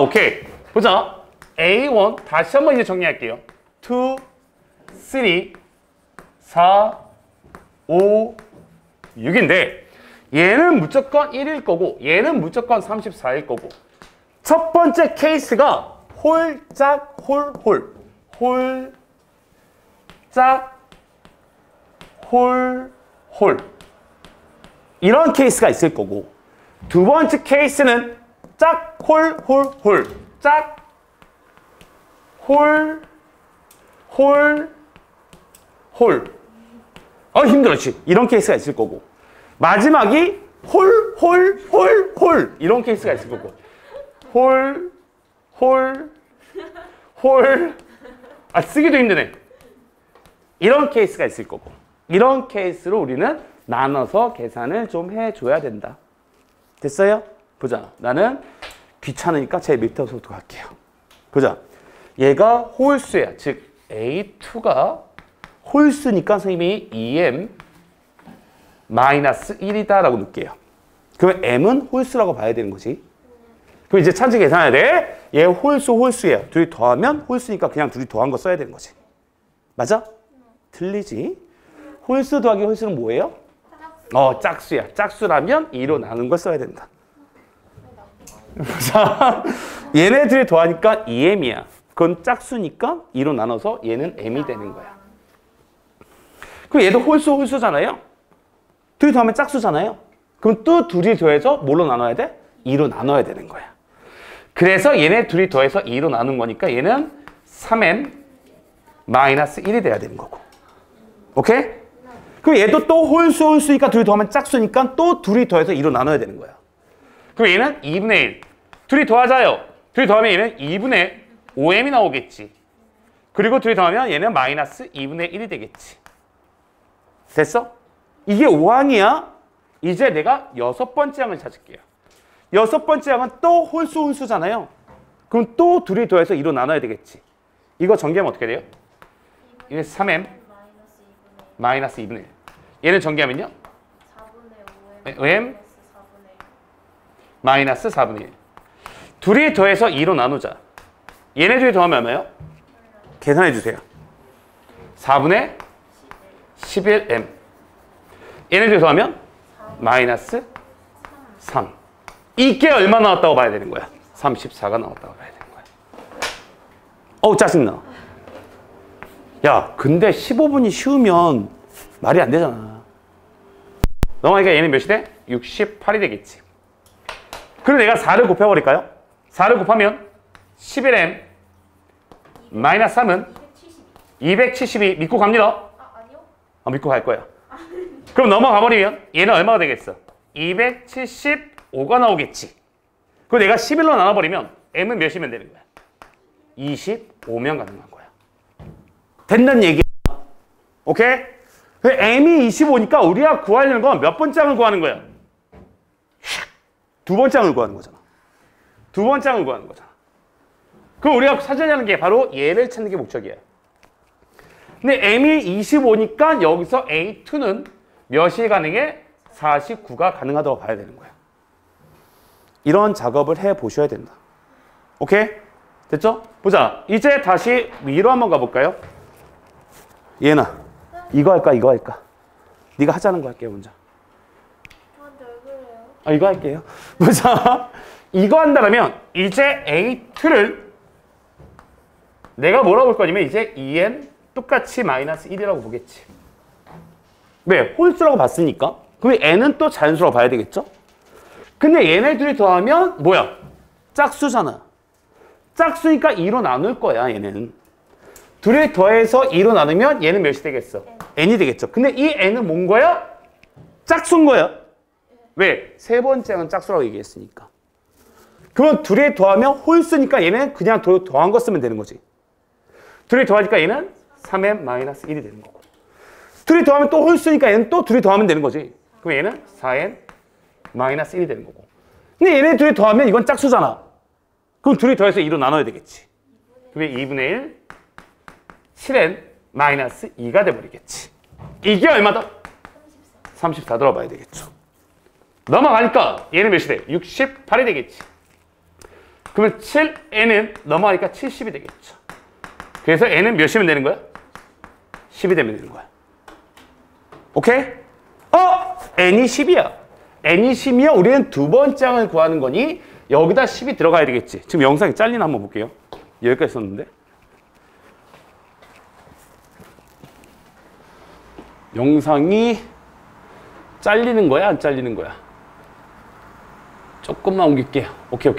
S1: 오케이. 보자. A1 다시 한번 이제 정리할게요. 2, 3, 4, 5, 6인데 얘는 무조건 1일 거고 얘는 무조건 34일 거고 첫 번째 케이스가 홀짝 홀홀 홀짝 홀홀 이런 케이스가 있을 거고 두 번째 케이스는 짝 홀홀홀 짝 홀 힘들었지. 이런 케이스가 있을 거고 마지막이 홀 이런 케이스가 있을 거고 쓰기도 힘드네. 이런 케이스가 있을 거고 이런 케이스로 우리는 나눠서 계산을 좀 해줘야 된다. 됐어요? 보자. 나는 귀찮으니까 제일 밑에서부터 갈게요. 보자. 얘가 홀수야. 즉 A2가 홀수니까 선생님이 2m 마이너스 1이다 라고 넣을게요. 그러면 m은 홀수라고 봐야 되는 거지. 그럼 이제 차지 계산해야 돼. 얘 홀수예요. 둘이 더하면 홀수니까 그냥 둘이 더한 거 써야 되는 거지. 맞아? 틀리지. 홀수 더하기 홀수는 뭐예요? 짝수야. 짝수라면 2로 나눈 걸 써야 된다. 자, 얘네들이 더하니까 2m이야. 그건 짝수니까 2로 나눠서 얘는 m이 되는 거야. 그럼 얘도 홀수잖아요. 둘이 더하면 짝수잖아요. 그럼 또 둘이 더해서 뭘로 나눠야 돼? 2로 나눠야 되는 거야. 그래서 얘네 둘이 더해서 2로 나눈 거니까 얘는 3m 마이너스 1이 돼야 되는 거고. 오케이? 그럼 얘도 또 홀수니까 둘이 더하면 짝수니까 또 둘이 더해서 2로 나눠야 되는 거야. 그럼 얘는 2분의 1. 둘이 더하자요. 둘이 더하면 얘는 2분의 5m이 나오겠지. 그리고 둘이 더하면 얘는 마이너스 2분의 1이 되겠지. 됐어? 이게 5항이야. 이제 내가 6번째 항을 찾을게요. 6번째 항은 또 홀수잖아요. 그럼 또 둘이 더해서 2로 나눠야 되겠지. 이거 전개하면 어떻게 돼요? 이게 3m 마이너스 2분의 1. 얘는 전개하면요? 5m 마이너스 4분의 1. 둘이 더해서 2로 나누자. 얘네 둘이 더하면 얼마예요? 계산해 주세요. 4분의 11m. 얘네 둘이 더하면 마이너스 3. 이게 얼마 나왔다고 봐야 되는 거야? 34가 나왔다고 봐야 되는 거야. 짜증나. 야, 근데 15분이 쉬우면 말이 안 되잖아. 넘어가니까 얘는 몇이 돼? 68이 되겠지. 그리고 내가 4를 곱해버릴까요? 4를 곱하면 11m 마이너스 3은 272. 믿고 갑니다.
S2: 아니요.
S1: 믿고 갈 거야. 그럼 넘어가 버리면 얘는 얼마가 되겠어? 275가 나오겠지. 그리고 내가 11로 나눠버리면 m은 몇이면 되는 거야? 25면 가능한 거야. 된다는 얘기야. 오케이? m이 25니까 우리가 구하려는 건 몇 번째 항을 구하는 거야? 두 번째 항을 구하는 거잖아. 두 번째 항을 구하는 거잖아. 그럼 우리가 찾아야 하는 게 바로 얘를 찾는 게 목적이야. 근데 m이 25니까 여기서 A2는 몇이 가능해? 49가 가능하다고 봐야 되는 거야. 이런 작업을 해 보셔야 된다. 오케이? 됐죠? 보자. 이제 다시 위로 한번 가볼까요? 얘나 이거 할까 이거 할까? 네가 하자는 거 할게요 먼저.
S2: 저한테 왜 그래요?
S1: 이거 할게요. 보자. 이거 한다면 이제 A2를 내가 뭐라고 볼 거냐면 이제 2n 똑같이 마이너스 1이라고 보겠지. 왜? 홀수라고 봤으니까. 그럼 n은 또 자연수라고 봐야 되겠죠? 근데 얘네 둘이 더하면 뭐야? 짝수잖아. 짝수니까 2로 나눌 거야 얘는. 둘이 더해서 2로 나누면 얘는 몇이 되겠어? n이 되겠죠. 근데 이 n은 뭔 거야? 짝수인 거야. 왜? 세 번째는 짝수라고 얘기했으니까. 그러면 둘이 더하면 홀수니까 얘는 그냥 더한 거 쓰면 되는 거지. 둘이 더하니까 얘는 3n 마이너스 1이 되는 거고. 둘이 더하면 또 홀수니까 얘는 또 둘이 더하면 되는 거지. 그럼 얘는 4n 마이너스 1이 되는 거고. 근데 얘네 둘이 더하면 이건 짝수잖아. 그럼 둘이 더해서 2로 나눠야 되겠지. 그게 2분의 1, 7n 마이너스 2가 돼버리겠지. 이게 얼마다? 34 들어봐야 되겠죠. 넘어가니까 얘는 몇이 돼? 68이 되겠지. 그러면 7n은 넘어가니까 70이 되겠죠. 그래서 n은 몇이면 되는 거야? 10이 되면 되는 거야. 오케이? n이 10이야. n이 10이면 우리는 두 번째 항을 구하는 거니 여기다 10이 들어가야 되겠지. 지금 영상이 잘리나 한번 볼게요. 여기까지 썼는데. 영상이 잘리는 거야? 안 잘리는 거야? 조금만 옮길게요. 오케이.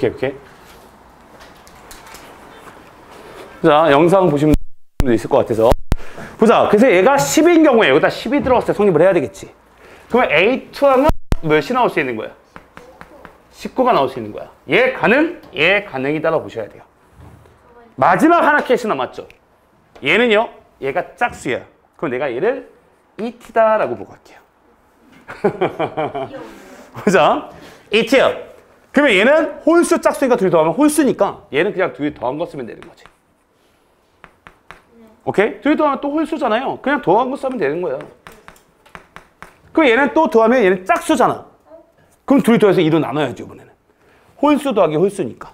S1: 자, 영상 보시면 분도 있을 것 같아서. 보자. 그래서 얘가 10인 경우에 여기다 10이 들어갔을 때 성립을 해야 되겠지. 그러면 A2항은 몇이 나올 수 있는 거야? 19가 나올 수 있는 거야. 얘 가능? 얘 가능이다라고 보셔야 돼요. 마지막 하나 케이스 남았죠. 얘는요. 얘가 짝수야. 그럼 내가 얘를 ET다라고 보고 할게요. 보자. ET야. 그러면 얘는 홀수 짝수니까 둘이 더하면 홀수니까 얘는 그냥 둘이 더한 거 쓰면 되는 거지. 오케이? 둘이 더하면 또 홀수잖아요. 그냥 더한 거 쓰면 되는 거예요. 그럼 얘는 또 더하면 얘는 짝수잖아. 그럼 둘이 더해서 2로 나눠야죠, 이번에는. 홀수 더하기 홀수니까.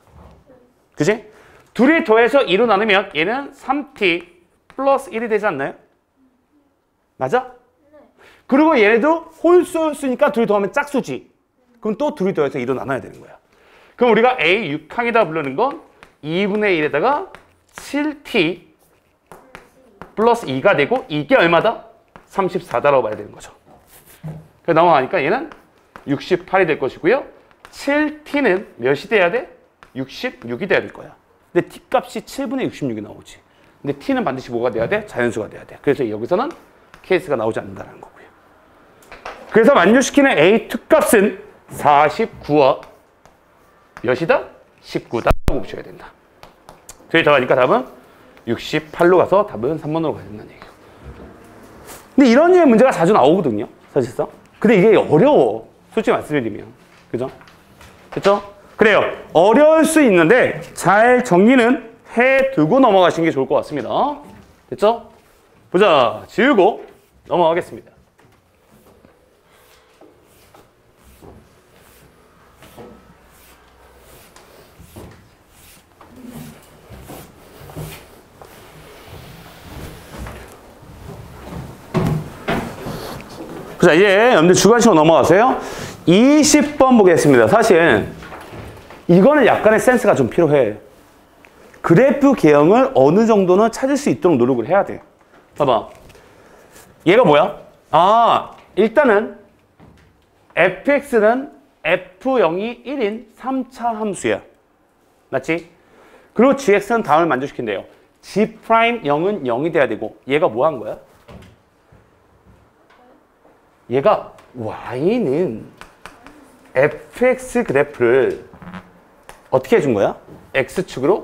S1: 그치? 둘이 더해서 2로 나누면 얘는 3t 플러스 1이 되지 않나요? 맞아? 그리고 얘네도 홀수니까 둘이 더하면 짝수지. 그럼 또 둘이 더해서 2로 나눠야 되는 거야. 그럼 우리가 A 6항이다 부르는 건 2분의 1에다가 7t 플러스 2가 되고 이게 얼마다? 34다라고 봐야 되는 거죠. 그래서 넘어가니까 얘는 68이 될 것이고요. 7t는 몇이 돼야 돼? 66이 돼야 될 거야. 근데 t 값이 7분의 66이 나오지. 근데 t는 반드시 뭐가 돼야 돼? 자연수가 돼야 돼. 그래서 여기서는 케이스가 나오지 않는다는 거고요. 그래서 만족시키는 A2 값은 49와 몇이다? 19다라고 보셔야 된다. 둘이 더하니까 답은 68로 가서 답은 3번으로 가야 된다는 얘기예요. 근데 이런 류의 문제가 자주 나오거든요. 사실상. 근데 이게 어려워. 솔직히 말씀드리면. 그죠? 됐죠? 그래요. 어려울 수 있는데 잘 정리는 해두고 넘어가시는 게 좋을 것 같습니다. 됐죠? 보자. 지우고 넘어가겠습니다. 자, 이제 여러분들 주관식으로 넘어가세요. 20번 보겠습니다. 사실 이거는 약간의 센스가 좀 필요해. 그래프 개형을 어느 정도는 찾을 수 있도록 노력을 해야 돼. 봐봐. 얘가 뭐야? 일단은 fx는 f0이 1인 3차 함수야. 맞지? 그리고 gx는 다음을 만족시킨대요. g'0은 0이 돼야 되고 얘가 뭐 한 거야? 얘가 y는 fx 그래프를 어떻게 해준 거야? x축으로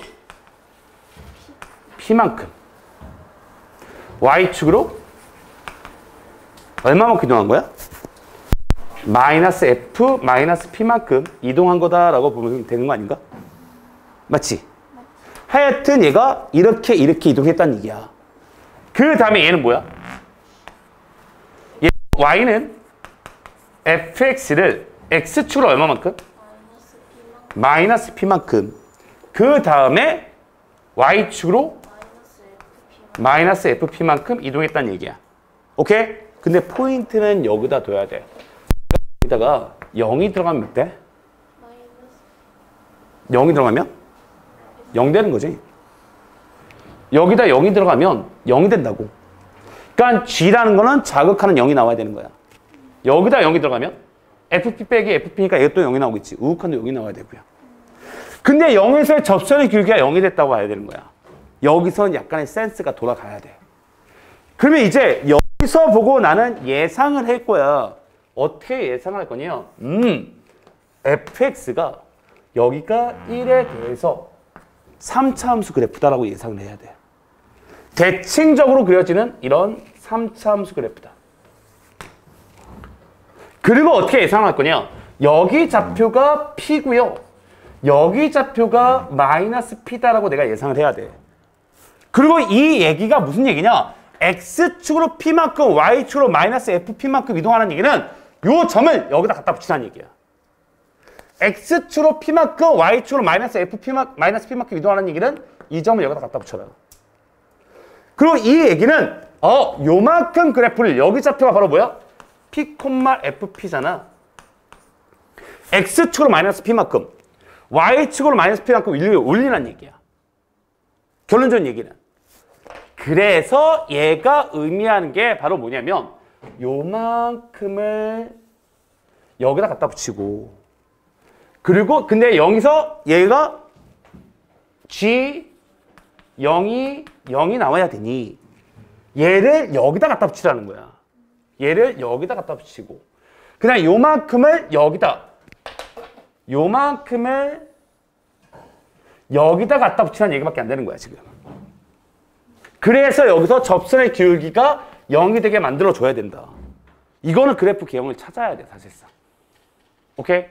S1: p만큼 y축으로 얼마만큼 이동한 거야? 마이너스 f 마이너스 p만큼 이동한 거다라고 보면 되는 거 아닌가? 맞지? 하여튼 얘가 이렇게 이동했다는 얘기야. 그 다음에 얘는 뭐야? y는 fx를 x축으로 얼마만큼?
S2: 마이너스 B만큼
S1: 마이너스 p만큼. 그 다음에 y축으로
S2: 마이너스 FP
S1: 마이너스 fp만큼 이동했다는 얘기야. 오케이? 근데 포인트는 여기다 둬야 돼. 여기다가 0이 들어가면 몇 돼?
S2: 마이너스
S1: 0이 들어가면? 0 되는 거지. 여기다 0이 들어가면 0이 된다고. 그러니까 g라는 거는 자극하는 0이 나와야 되는 거야. 여기다 0이 들어가면 fp 빼기 fp니까 이것도 0이 나오겠지. 우극한도 0이 나와야 되고요. 근데 0에서의 접선의 길이가 0이 됐다고 봐야 되는 거야. 여기서 약간의 센스가 돌아가야 돼. 그러면 이제 여기서 보고 나는 예상을 할 거야. 어떻게 예상을 할 거냐? fx가 여기가 1에 대해서 3차 함수 그래프다라고 예상을 해야 돼. 대칭적으로 그려지는 이런 3차 함수 그래프다. 그리고 어떻게 예상할 거냐? 여기 좌표가 p고요. 여기 좌표가 마이너스 p다라고 내가 예상을 해야 돼. 그리고 이 얘기가 무슨 얘기냐? x축으로 p만큼 y축으로 마이너스 fp만큼 이동하는 얘기는 요 점을 여기다 갖다 붙이라는 얘기야. x축으로 p만큼 y축으로 마이너스 p만큼 이동하는 얘기는 이 점을 여기다 갖다 붙여라. 그리고 이 얘기는 요만큼 그래프를 여기 좌표가 바로 뭐야? p, fp잖아. x축으로 마이너스 p만큼 y축으로 마이너스 p만큼 올리라는 얘기야. 결론적인 얘기는. 그래서 얘가 의미하는 게 바로 뭐냐면 요만큼을 여기다 갖다 붙이고 그리고 근데 여기서 얘가 g 0이 나와야 되니 얘를 여기다 갖다 붙이라는 거야. 얘를 여기다 갖다 붙이고 그냥 요만큼을 여기다 요만큼을 여기다 갖다 붙이라는 얘기밖에 안 되는 거야 지금. 그래서 여기서 접선의 기울기가 0이 되게 만들어줘야 된다. 이거는 그래프 개형을 찾아야 돼 사실상. 오케이?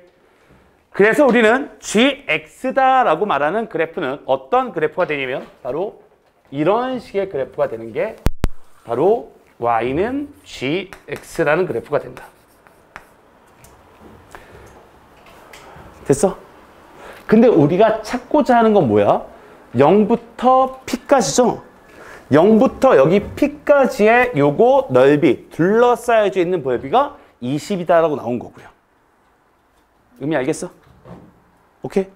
S1: 그래서 우리는 gx다라고 말하는 그래프는 어떤 그래프가 되냐면 바로 이런 식의 그래프가 되는 게 바로 y는 gx라는 그래프가 된다. 됐어? 근데 우리가 찾고자 하는 건 뭐야? 0부터 p까지죠? 0부터 여기 p까지의 요거 넓이, 둘러싸여져 있는 넓이가 20이다라고 나온 거고요. 의미 알겠어? 오케이?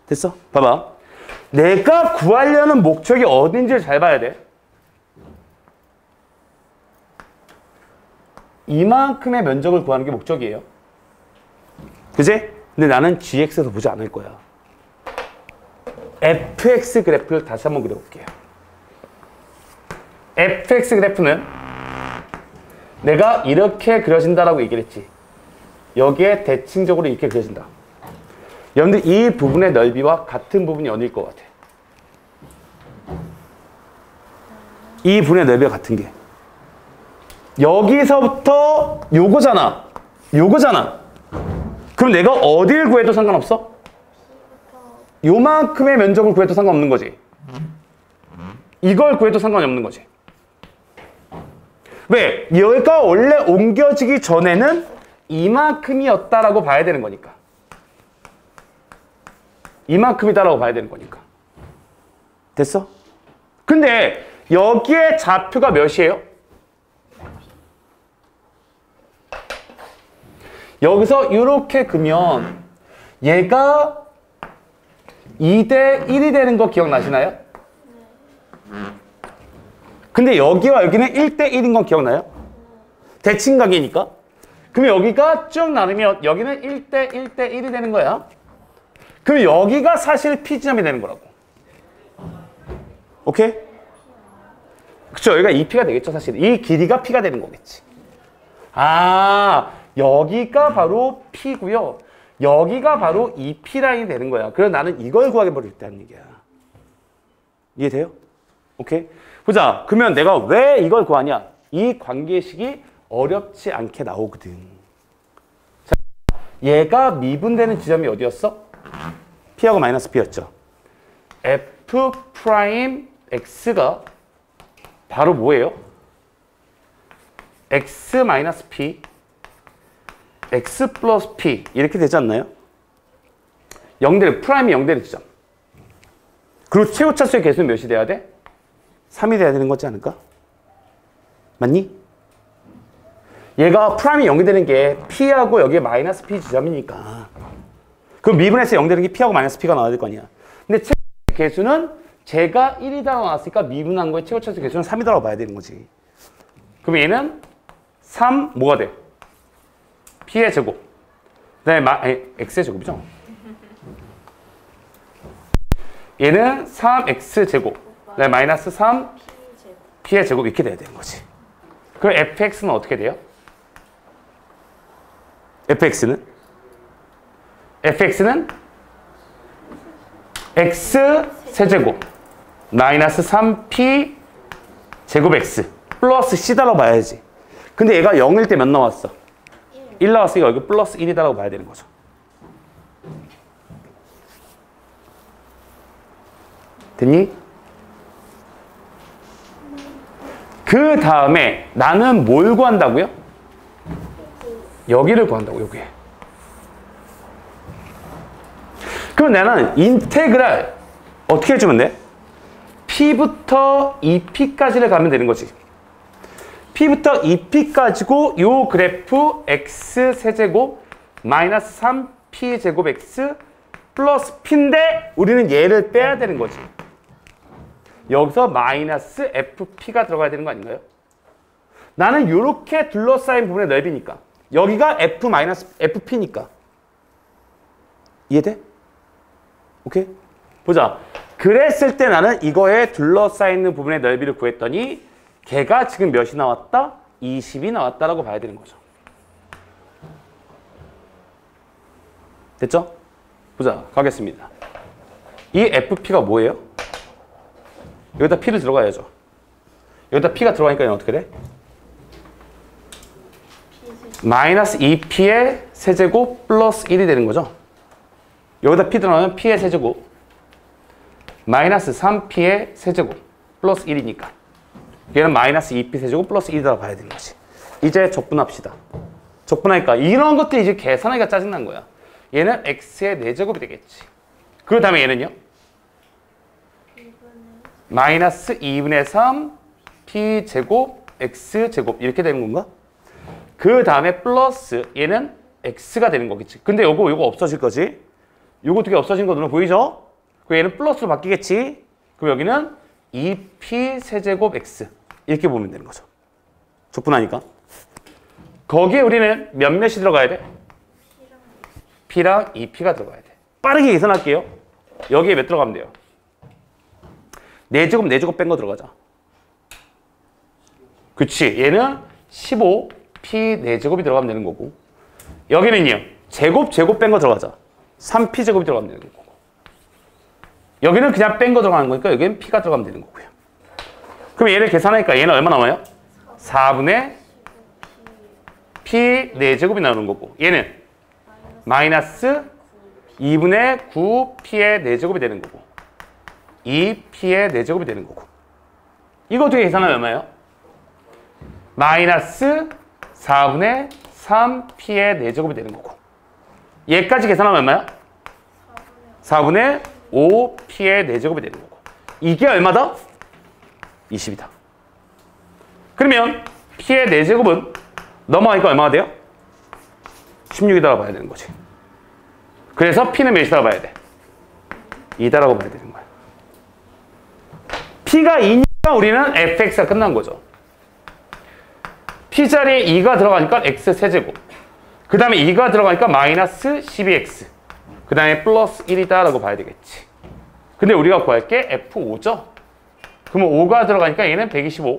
S1: 됐어? 봐봐. 내가 구하려는 목적이 어딘지를 잘 봐야 돼. 이만큼의 면적을 구하는 게 목적이에요. 그지? 근데 나는 gx에서 보지 않을 거야. fx 그래프를 다시 한번 그려볼게요. fx 그래프는 내가 이렇게 그려진다라고 얘기를 했지. 여기에 대칭적으로 이렇게 그려진다. 여러분들 이 부분의 넓이와 같은 부분이 어디일 것 같아? 이 부분의 넓이가 같은 게 여기서부터 요거잖아. 요거잖아. 그럼 내가 어딜 구해도 상관없어? 요만큼의 면적을 구해도 상관없는 거지. 이걸 구해도 상관이 없는 거지. 왜? 얘가 원래 옮겨지기 전에는 이만큼이었다라고 봐야 되는 거니까. 이만큼이다라고 봐야 되는 거니까. 됐어? 근데 여기에 좌표가 몇이에요? 여기서 이렇게 그면 얘가 2대 1이 되는 거 기억나시나요? 근데 여기와 여기는 1대 1인 건 기억나요? 대칭각이니까. 그럼 여기가 쭉 나누면 여기는 1대 1대 1이 되는 거야. 그럼 여기가 사실 P지점이 되는 거라고. 오케이? 그쵸? 여기가 2P가 되겠죠, 사실. 이 길이가 P가 되는 거겠지. 아, 여기가 바로 P고요. 여기가 바로 이 P라인이 되는 거야. 그래서 나는 이걸 구하겠다는 얘기야. 이해돼요? 오케이? 보자. 그러면 내가 왜 이걸 구하냐? 이 관계식이 어렵지 않게 나오거든. 자, 얘가 미분되는 지점이 어디였어? P하고 마이너스 P였죠. F 프라임 X가 바로 뭐예요? X 마이너스 P x 플러스 p 이렇게 되지 않나요? 0대를 프라임이 0대를 주잖아. 그리고 최고차수의 개수는 몇이 돼야 돼? 3이 돼야 되는 거지 않을까? 맞니? 얘가 프라임이 0이 되는 게 p하고 여기에 마이너스 p 지점이니까 그럼 미분에서 0 되는 게 p하고 마이너스 p가 나와야 될 거 아니야. 근데 최고차수의 개수는 제가 1이다라고 나왔으니까 미분한 거에 최고차수의 개수는 3이다라고 봐야 되는 거지. 그럼 얘는 3 뭐가 돼? p의 제곱. 그다음에 x의 제곱이죠. 얘는 3x 제곱. 그다음에 마이너스 3 p의 제곱 이렇게 돼야 되는 거지. 그럼 fx는 어떻게 돼요? fx는 x 세제곱 마이너스 3p 제곱 x 플러스 c다라고 봐야지. 근데 얘가 0일 때 몇 나왔어? 1 나왔으니까 여기 플러스 1이다라고 봐야 되는 거죠. 됐니? 그 다음에 나는 뭘 구한다고요? 여기를 구한다고, 여기. 그럼 나는 인테그랄 어떻게 해주면 돼? P부터 2P까지를 가면 되는 거지. P부터 2P까지고 요 그래프 X 세제곱 마이너스 3P 제곱 X 플러스 P인데 우리는 얘를 빼야 되는 거지. 여기서 마이너스 FP가 들어가야 되는 거 아닌가요? 나는 이렇게 둘러싸인 부분의 넓이니까 여기가 F 마이너스 FP니까 이해돼? 오케이? 보자. 그랬을 때 나는 이거에 둘러싸이는 부분의 넓이를 구했더니 걔가 지금 몇이 나왔다? 20이 나왔다라고 봐야 되는 거죠. 됐죠? 보자. 가겠습니다. 이 FP가 뭐예요? 여기다 P를 들어가야죠. 여기다 P가 들어가니까 얘는 어떻게 돼? 마이너스 2P의 세제곱 플러스 1이 되는 거죠. 여기다 P 들어가면 P의 세제곱 마이너스 3P의 세제곱 플러스 1이니까 얘는 마이너스 2P 세제곱 플러스 1이라고 봐야 되는 거지. 이제 적분합시다. 적분하니까 이런 것들이 이제 계산하기가 짜증난 거야. 얘는 X의 4제곱이 되겠지. 그 다음에 얘는요? 마이너스 2분의 3 P제곱 X제곱 이렇게 되는 건가? 그 다음에 플러스 얘는 X가 되는 거겠지. 근데 요거 없어질 거지. 요거 두 개 없어진 거 눈에 보이죠? 그 얘는 플러스로 바뀌겠지. 그럼 여기는 2P 세제곱 X 이렇게 보면 되는 거죠. 적분하니까. 거기에 우리는 몇몇이 들어가야 돼? P랑 2P가 들어가야 돼. 빠르게 계산할게요. 여기에 몇 들어가면 돼요? 4제곱 4제곱 뺀 거 들어가자. 그치. 얘는 15 P 4제곱이 들어가면 되는 거고 여기는요. 제곱 뺀 거 들어가자. 3P 제곱이 들어가면 되는 거고 여기는 그냥 뺀 거 들어가는 거니까 여기는 P가 들어가면 되는 거고요. 그럼 얘를 계산하니까 얘는 얼마 나와요? 4분의 P 4제곱이 나오는 거고 얘는 마이너스 2분의 9P의 4제곱이 되는 거고 2P의 4제곱이 되는 거고 이거 어떻게 계산하면 얼마예요? 마이너스 4분의 3P의 4제곱이 되는 거고 얘까지 계산하면 얼마야? 4분의 5P의 4제곱이 되는 거고 이게 얼마다? 20이다. 그러면 P의 4제곱은 넘어가니까 얼마가 돼요? 16이다라고 봐야 되는 거지. 그래서 P는 몇이다라고 봐야 돼? 2다라고 봐야 되는 거야. P가 2니까 우리는 fx가 끝난 거죠. P 자리에 2가 들어가니까 x 세제곱. 그 다음에 2가 들어가니까 마이너스 12x. 그 다음에 플러스 1이다라고 봐야 되겠지. 근데 우리가 구할 게 F5죠? 그러면 5가 들어가니까 얘는 125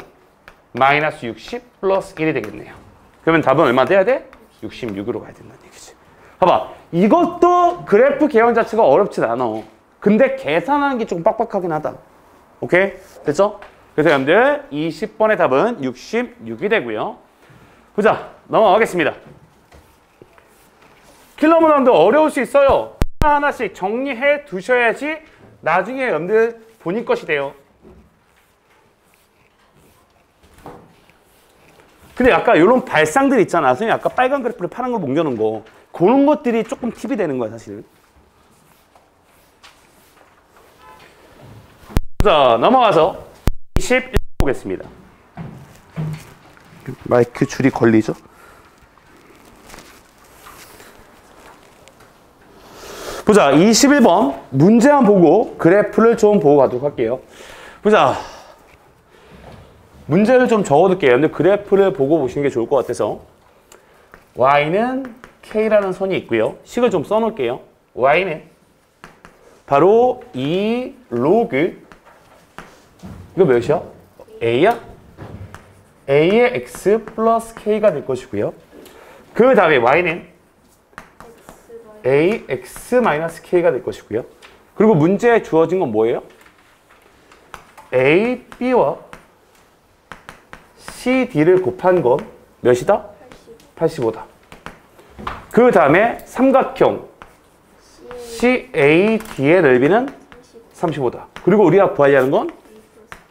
S1: 마이너스 60 플러스 1이 되겠네요. 그러면 답은 얼마 돼야 돼? 66으로 가야 된다는 얘기지. 봐봐. 이것도 그래프 개형 자체가 어렵진 않아. 근데 계산하는 게 조금 빡빡하긴 하다. 오케이? 됐죠? 그래서 여러분들 20번의 답은 66이 되고요. 보자. 넘어가겠습니다. 킬로그램도 어려울 수 있어요. 하나씩 정리해 두셔야지 나중에 여러분들 본인 것이 돼요. 근데 아까 이런 발상들 있잖아. 선생님 아까 빨간 그래프를 파란 걸 옮겨놓은 거. 그런 것들이 조금 팁이 되는 거야, 사실. 자, 넘어가서 21 보겠습니다. 마이크 줄이 걸리죠? 보자, 21번 문제만 보고 그래프를 좀 보고 가도록 할게요. 보자, 문제를 좀 적어둘게요. 근데 그래프를 보고 보시는 게 좋을 것 같아서. y는 k라는 선이 있고요. 식을 좀 써놓을게요. y는 바로 2 로그 이거 몇이야? a야? a의 x 플러스 k가 될 것이고요. 그 다음에 y는 ax 마이너스 k가 될 것이고요. 그리고 문제에 주어진 건 뭐예요? a, b와 c, d를 곱한 건 몇이다? 85다. 그 다음에 삼각형 CAD의 넓이는 35다. 그리고 우리가 구하려는 건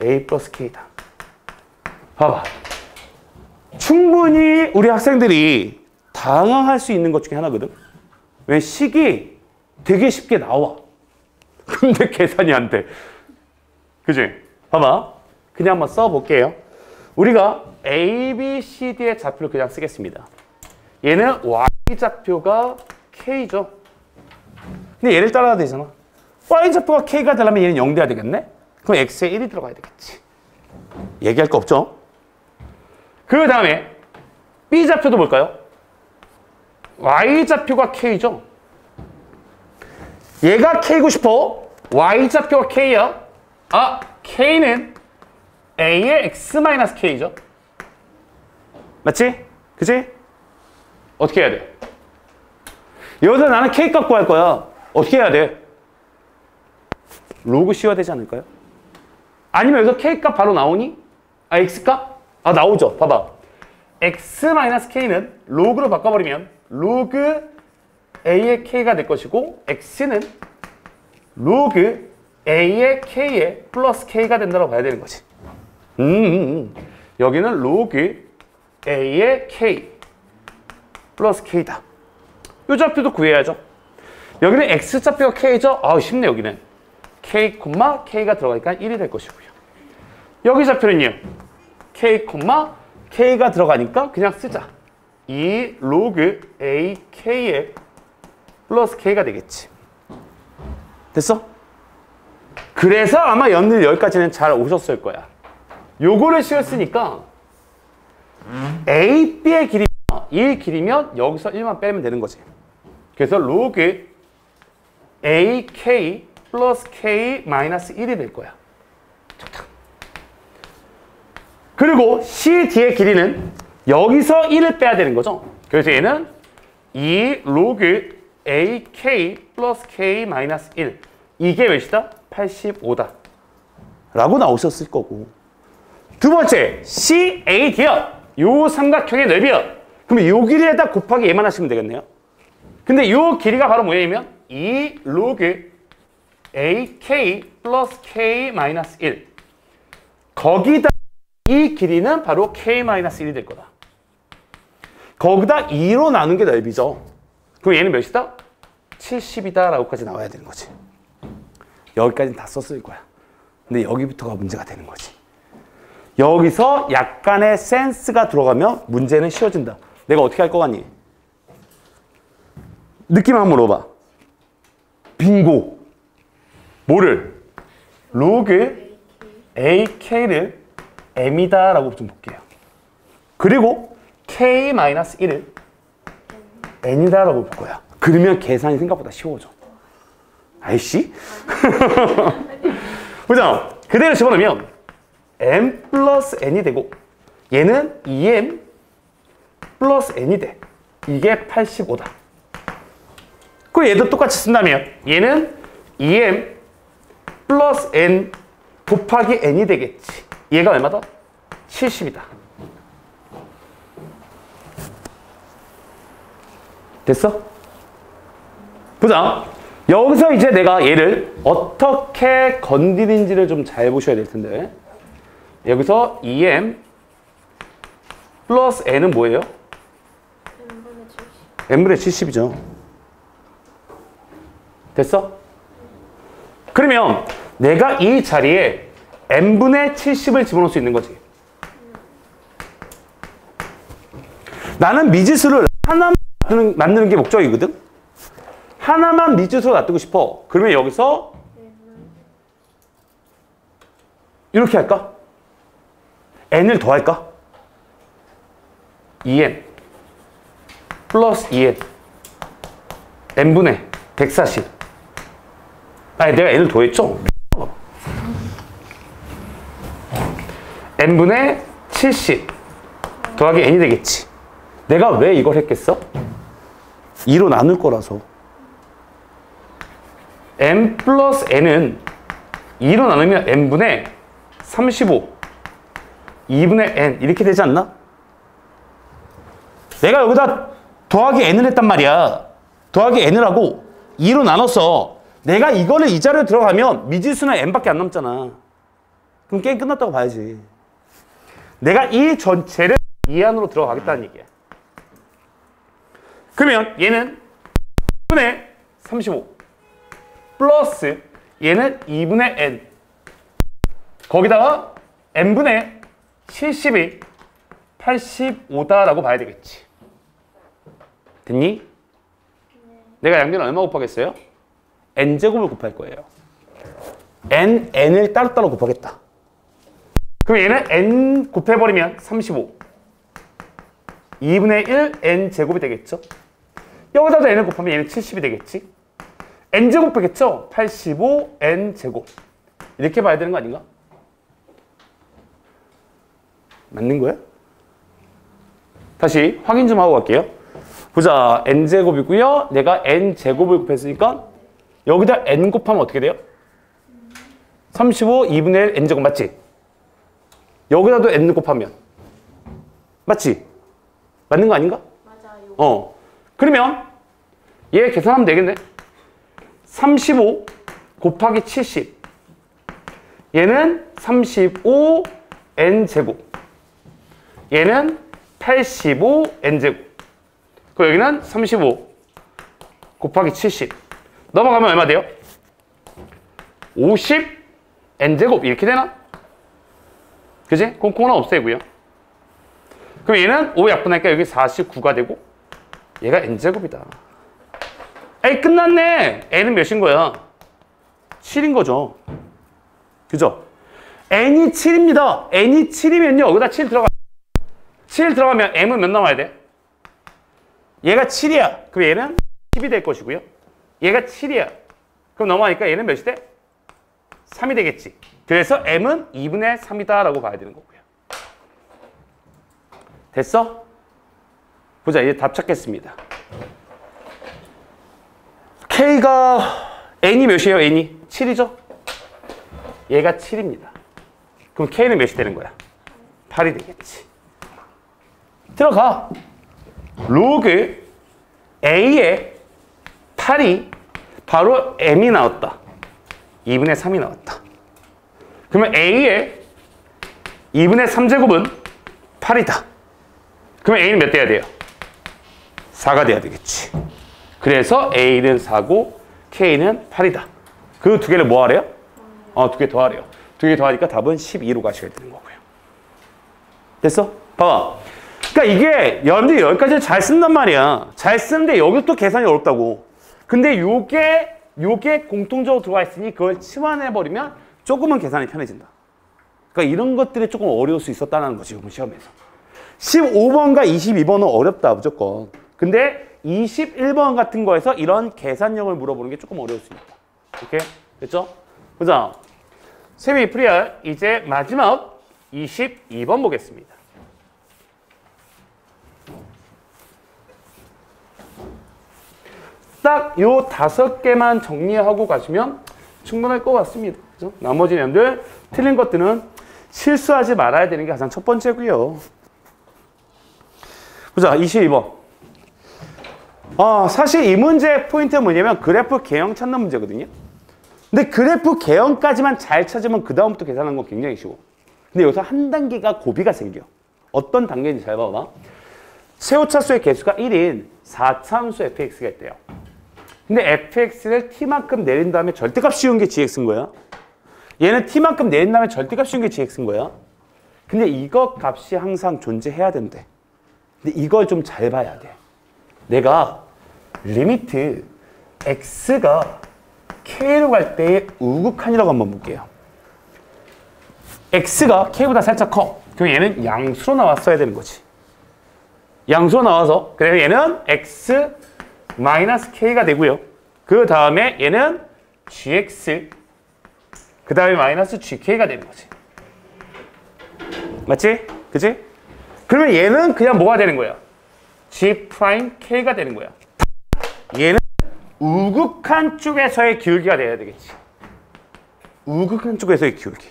S1: A 플러스 K다. 봐봐. 충분히 우리 학생들이 당황할 수 있는 것 중에 하나거든. 왜 식이 되게 쉽게 나와. 근데 계산이 안 돼. 그지? 봐봐. 그냥 한번 써볼게요. 우리가 A, B, C, D의 좌표를 그냥 쓰겠습니다. 얘는 Y좌표가 K죠. 근데 얘를 따라야 되잖아. Y좌표가 K가 되려면 얘는 0 돼야 되겠네? 그럼 X에 1이 들어가야 되겠지. 얘기할 거 없죠? 그 다음에 B좌표도 볼까요? Y좌표가 K죠. 얘가 K고 싶어. Y좌표가 K야. 아, K는 A의 X-K죠. 맞지? 그치? 어떻게 해야 돼? 여기서 나는 K 값 구할 거야. 어떻게 해야 돼? 로그 씌워야 되지 않을까요? 아니면 여기서 K 값 바로 나오니? 아, X 값? 아, 나오죠. 봐봐. X-K는 로그로 바꿔버리면 로그 A의 K가 될 것이고 X는 로그 A의 K의 플러스 K가 된다고 봐야 되는 거지. 여기는 로그 A의 K 플러스 K다. 이 좌표도 구해야죠. 여기는 X좌표가 K죠? 아우, 쉽네, 여기는. K, K가 들어가니까 1이 될 것이고요. 여기 좌표는요. K, K가 들어가니까 그냥 쓰자. 2 로그 A, K의 플러스 K가 되겠지. 됐어? 그래서 아마 연일 여기까지는 잘 오셨을 거야. 요거를 씌웠으니까 A, B의 길이 1 길이면 여기서 1만 빼면 되는 거지. 그래서 로그 AK 플러스 K 마이너스 1이 될 거야. 좋다. 그리고 CD의 길이는 여기서 1을 빼야 되는 거죠. 그래서 얘는 2 로그 AK 플러스 K 마이너스 1. 이게 몇이다? 85다. 라고 나오셨을 거고. 두 번째, CAD야. 요 삼각형의 넓이야. 그러면 요 길이에다 곱하기 얘만 하시면 되겠네요. 근데 요 길이가 바로 뭐냐면 2 로그 AK 플러스 K 마이너스 1. 거기다 이 길이는 바로 K 마이너스 1이 될 거다. 거기다 2로 나눈 게 넓이죠. 그럼 얘는 몇이다? 70이다 라고까지 나와야 되는 거지. 여기까지는 다 썼을 거야. 근데 여기부터가 문제가 되는 거지. 여기서 약간의 센스가 들어가면 문제는 쉬워진다. 내가 어떻게 할 거 같니? 느낌 한번 물어봐. 빙고. 뭐를? 로그 AK를 M이다 라고 좀 볼게요. 그리고 K-1을 N이다 라고 볼 거야. 그러면 계산이 생각보다 쉬워져. 아이씨? 보자. 그대로 집어넣으면 M 플러스 N이 되고 얘는 2M 플러스 N이 돼. 이게 85다. 그리고 얘도 똑같이 쓴다면 얘는 2M 플러스 N 곱하기 N이 되겠지. 얘가 얼마다? 70이다. 됐어? 보자. 여기서 이제 내가 얘를 어떻게 건드린지를 좀 잘 보셔야 될 텐데. 여기서 2M 플러스 n은 뭐예요? n분의 70이죠. 됐어? 그러면 내가 이 자리에 n분의 70을 집어넣을 수 있는 거지. 나는 미지수를 하나만 만드는 게 목적이거든? 하나만 미지수로 놔두고 싶어. 그러면 여기서 이렇게 할까? n을 더할까? 2n 플러스 2n n분의 140. 아니 내가 n을 더했죠? n분의 70 더하기 n이 되겠지. 내가 왜 이걸 했겠어? 2로 나눌 거라서. n 플러스 n은 2로 나누면 n분의 35 2분의 n 이렇게 되지 않나? 내가 여기다 더하기 n을 했단 말이야. 더하기 n을 하고 2로 나눴어. 내가 이거를 이 자리로 들어가면 미지수는 n밖에 안 남잖아. 그럼 게임 끝났다고 봐야지. 내가 이 전체를 이 안으로 들어가겠다는 얘기야. 그러면 얘는 2분의 35 플러스 얘는 2분의 n 거기다가 n분의 70이 85다라고 봐야 되겠지. 됐니? 내가 양변을 얼마 곱하겠어요? n제곱을 곱할 거예요. n을 따로따로 곱하겠다. 그럼 얘는 n 곱해버리면 35 2분의 1 n제곱이 되겠죠? 여기다도 n을 곱하면 얘는 70이 되겠지? n제곱 되겠죠? 85 n제곱 이렇게 봐야 되는 거 아닌가? 맞는 거야? 다시 확인 좀 하고 갈게요. 보자. n제곱이고요. 내가 n제곱을 곱했으니까 여기다 n 곱하면 어떻게 돼요? 35 2분의 1 n제곱 맞지? 여기다도 n 곱하면 맞지? 맞는 거 아닌가?
S2: 맞아요.
S1: 그러면 얘 계산하면 되겠네. 35 곱하기 70 얘는 35 n제곱 얘는 85 n제곱 그리고 여기는 35 곱하기 70 넘어가면 얼마 돼요? 50 n제곱 이렇게 되나? 그지? 그럼 코는 없애고요. 그럼 얘는 5 약분하니까 여기 49가 되고 얘가 n제곱이다. 에이 끝났네. n은 몇인 거야? 7인 거죠. 그죠? n이 7입니다. n이 7이면요. 여기다 7 들어가. 7 들어가면 m은 몇 남아야 돼? 얘가 7이야. 그럼 얘는 10이 될 것이고요. 얘가 7이야. 그럼 넘어가니까 얘는 몇이 돼? 3이 되겠지. 그래서 m은 2분의 3이다 라고 봐야 되는 거고요. 됐어? 보자. 이제 답 찾겠습니다. K가 n이 몇이에요? n이 7이죠? 얘가 7입니다. 그럼 K는 몇이 되는 거야? 8이 되겠지. 들어가. 로그 A의 8이 바로 M이 나왔다. 2분의 3이 나왔다. 그러면 A의 2분의 3제곱은 8이다. 그러면 A는 몇 돼야 돼요? 4가 돼야 되겠지. 그래서 A는 4고 K는 8이다. 그 두 개를 뭐 하래요? 두 개 더하래요. 두 개 더하니까 답은 12로 가셔야 되는 거고요. 됐어? 봐봐. 그러니까 이게 여러분들이 여기까지 잘 쓴단 말이야. 잘 쓰는데 여기도 또 계산이 어렵다고. 근데 요게 공통적으로 들어와 있으니 그걸 치환해버리면 조금은 계산이 편해진다. 그러니까 이런 것들이 조금 어려울 수 있었다는 거지, 시험에서. 15번과 22번은 어렵다, 무조건. 근데 21번 같은 거에서 이런 계산형을 물어보는 게 조금 어려울 수 있다. 오케이? 됐죠? 보자. 세미 프리알 이제 마지막 22번 보겠습니다. 딱 요 5개만 정리하고 가시면 충분할 것 같습니다. 그죠? 나머지 내용들 틀린 것들은 실수하지 말아야 되는 게 가장 첫 번째고요. 보자. 22번. 사실 이 문제의 포인트는 뭐냐면 그래프 개형 찾는 문제거든요. 근데 그래프 개형까지만 잘 찾으면 그 다음부터 계산하는 건 굉장히 쉬워. 근데 여기서 한 단계가 고비가 생겨. 어떤 단계인지 잘 봐봐. 최오차수의 개수가 1인 4차함수 fx가 있대요. 근데 fx를 t만큼 내린 다음에 절대값 씌운 게 gx인 거야. 얘는 t만큼 내린 다음에 절대값 씌운 게 gx인 거야. 근데 이거 값이 항상 존재해야 된대. 근데 이걸 좀 잘 봐야 돼. 내가 리미트 x가 k로 갈 때의 우극한이라고 한번 볼게요. x가 k보다 살짝 커. 그럼 얘는 양수로 나왔어야 되는 거지. 양수로 나와서 그래서 얘는 x 마이너스 k가 되고요. 그 다음에 얘는 gx 그 다음에 마이너스 gk가 되는 거지. 맞지? 그치? 그러면 얘는 그냥 뭐가 되는 거야? g'k가 되는 거야. 얘는 우극한 쪽에서의 기울기가 돼야 되겠지. 우극한 쪽에서의 기울기.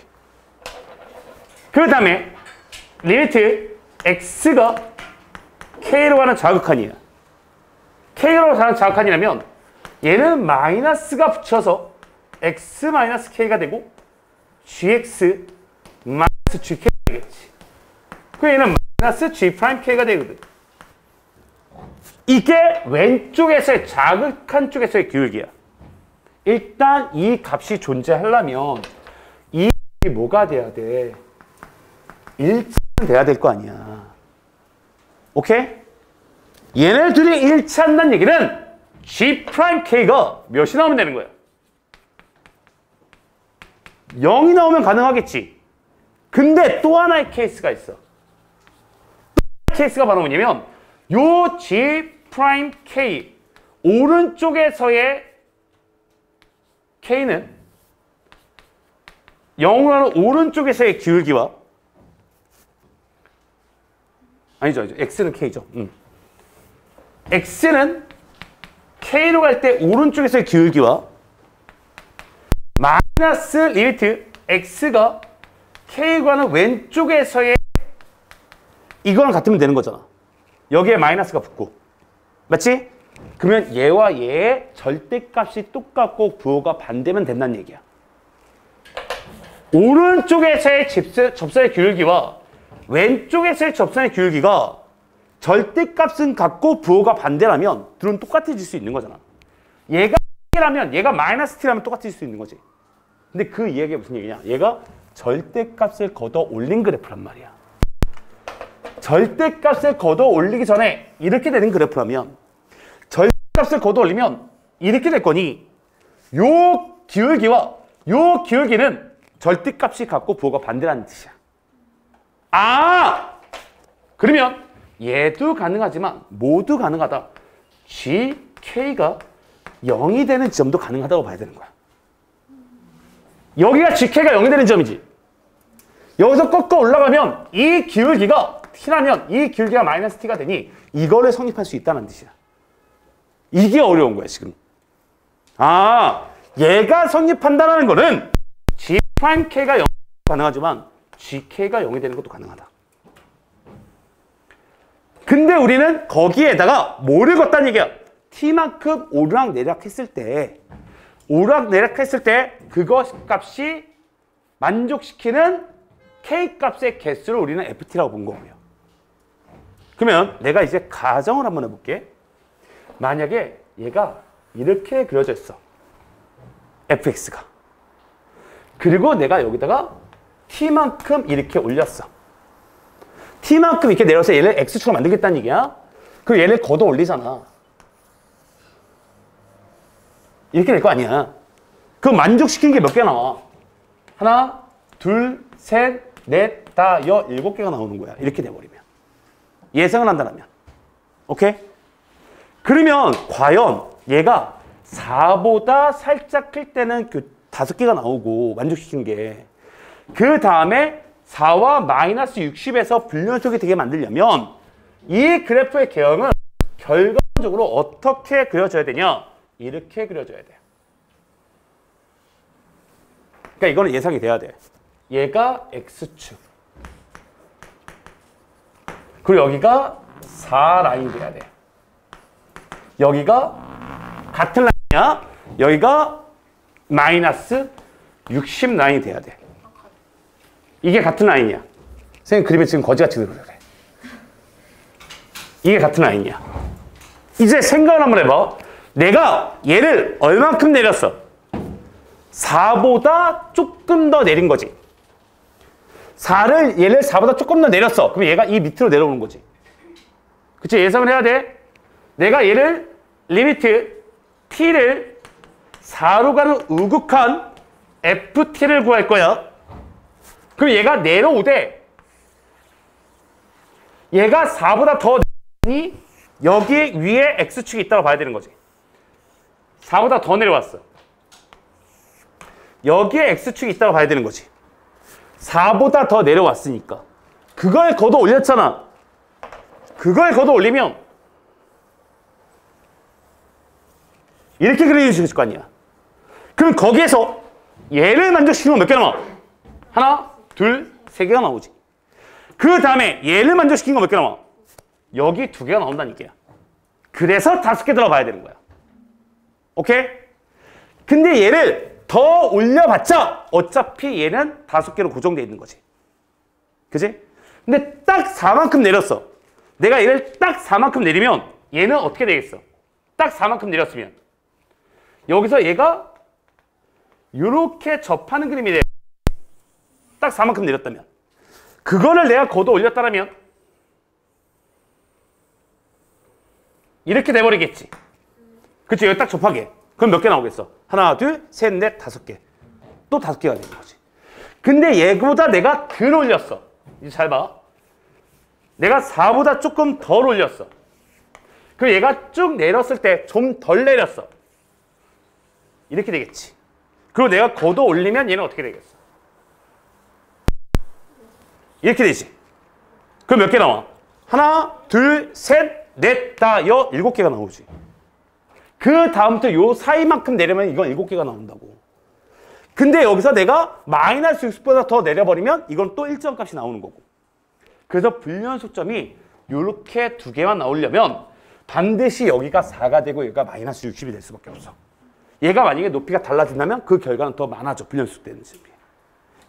S1: 그 다음에 리미트 x가 k로 가는 좌극한이야. k로 가는 좌극한이라면 얘는 마이너스가 붙여서 x 마이너스 k가 되고 gx 마이너스 gk가 되겠지. 그 얘는 마이너스 g'k가 되거든. 이게 왼쪽에서의 좌극한 쪽에서의 기울기야. 일단 이 값이 존재하려면 이 값이 뭐가 돼야 돼? 일치는 돼야 될 거 아니야. 오케이? 얘네들이 일치한다는 얘기는 g'k가 몇이 나오면 되는 거야? 0이 나오면 가능하겠지. 근데 또 하나의 케이스가 있어. 또 하나의 케이스가 바로 뭐냐면 요 g'k 오른쪽에서의 k는 0으로 하는 오른쪽에서의 기울기와 아니죠. x는 k죠. x는 k로 갈 때 오른쪽에서의 기울기와 마이너스 리미트 x가 k로 가는 왼쪽에서의 이거랑 같으면 되는 거잖아. 여기에 마이너스가 붙고. 맞지? 그러면 얘와 얘의 절대값이 똑같고 부호가 반대면 된다는 얘기야. 오른쪽에서의 접선의 기울기와 왼쪽에서의 접선의 기울기가 절대값은 같고 부호가 반대라면 둘은 똑같아질 수 있는 거잖아. 얘가 t라면 얘가 마이너스 t라면 똑같아질 수 있는 거지. 근데 그 이야기가 무슨 얘기냐? 얘가 절대값을 걷어 올린 그래프란 말이야. 절대값을 걷어 올리기 전에 이렇게 되는 그래프라면 절대값을 걷어 올리면 이렇게 될 거니 요 기울기와 요 기울기는 절대값이 같고 부호가 반대라는 뜻이야. 아! 그러면 얘도 가능하지만 모두 가능하다. gk가 0이 되는 지점도 가능하다고 봐야 되는 거야. 여기가 gk가 0이 되는 점이지. 여기서 꺾어 올라가면 이 기울기가 t라면 이 기울기가 마이너스 t가 되니 이거를 성립할 수 있다는 뜻이야. 이게 어려운 거야 지금. 아, 얘가 성립한다는 거는 g'k가 0이 가능하지만 gk가 0이 되는 것도 가능하다. 근데 우리는 거기에다가 뭐를 걷다는 얘기야? t만큼 오르락내리락했을 때 그거 값이 만족시키는 k 값의 개수를 우리는 ft라고 본 거고요. 그러면 내가 이제 가정을 한번 해볼게. 만약에 얘가 이렇게 그려져 있어. fx가. 그리고 내가 여기다가 t만큼 이렇게 올렸어. t만큼 이렇게 내려서 얘를 x축으로 만들겠다는 얘기야. 그리고 얘를 걷어 올리잖아. 이렇게 될 거 아니야. 그럼 만족시키는 게 몇 개 나와? 하나, 둘, 셋, 넷, 다, 7개가 나오는 거야. 이렇게 돼버리면. 예상을 한다면. 오케이? 그러면 과연 얘가 4보다 살짝 클 때는 그 5개가 나오고 만족시킨 게 그 다음에 4와 마이너스 60에서 불연속이 되게 만들려면 이 그래프의 개형은 결과적으로 어떻게 그려져야 되냐? 이렇게 그려져야 돼. 그러니까 이거는 예상이 돼야 돼. 얘가 x축. 그리고 여기가 4라인이 돼야 돼. 여기가 같은 라인이야. 여기가 마이너스 60 라인이 돼야 돼. 이게 같은 라인이야. 선생님 그림에 지금 거지같이 그려 그래. 이게 같은 라인이야. 이제 생각을 한번 해봐. 내가 얘를 얼만큼 내렸어? 4보다 조금 더 내린 거지. 얘를 4보다 조금 더 내렸어. 그럼 얘가 이 밑으로 내려오는 거지. 그치? 예상을 해야 돼. 내가 얘를 리미트 t를 4로 가는 우극한 ft를 구할 거야. 그럼 얘가 내려오되 얘가 4보다 더 내리니 여기 위에 x축이 있다고 봐야 되는 거지. 4보다 더 내려왔어. 여기에 x축이 있다고 봐야 되는 거지. 4보다 더 내려왔으니까. 그걸 걷어 올렸잖아. 그걸 걷어 올리면 이렇게 그려주실 거 아니야. 그럼 거기에서 얘를 만족시키면 몇 개 나와? 하나, 둘, 세 개가 나오지. 그 다음에 얘를 만족시킨 거 몇 개 나와? 여기 2개가 나온다니까요. 그래서 5개 들어봐야 되는 거야. 오케이? 근데 얘를 더 올려봤자 어차피 얘는 5개로 고정되어 있는 거지. 그지? 근데 딱 4만큼 내렸어. 내가 얘를 딱 4만큼 내리면 얘는 어떻게 되겠어? 딱 4만큼 내렸으면 여기서 얘가 이렇게 접하는 그림이 돼. 딱 4만큼 내렸다면 그거를 내가 걷어 올렸다면 이렇게 돼버리겠지. 그치? 여기 딱 접하게. 그럼 몇 개 나오겠어? 하나, 둘, 셋, 넷, 5개. 또 5개가 되는 거지. 근데 얘보다 내가 덜 올렸어. 이제 잘 봐. 내가 4보다 조금 덜 올렸어. 그럼 얘가 쭉 내렸을 때 좀 덜 내렸어. 이렇게 되겠지. 그리고 내가 걷어 올리면 얘는 어떻게 되겠어? 이렇게 되지. 그럼 몇 개 나와? 하나, 둘, 셋, 넷, 다, 7개가 나오지. 그 다음부터 요 사이만큼 내리면 이건 7개가 나온다고. 근데 여기서 내가 마이너스 60보다 더 내려버리면 이건 또 일정 값이 나오는 거고. 그래서 불연속점이 이렇게 2개만 나오려면 반드시 여기가 4가 되고 여기가 마이너스 60이 될 수밖에 없어. 얘가 만약에 높이가 달라진다면 그 결과는 더 많아져. 불연속되는 셈이.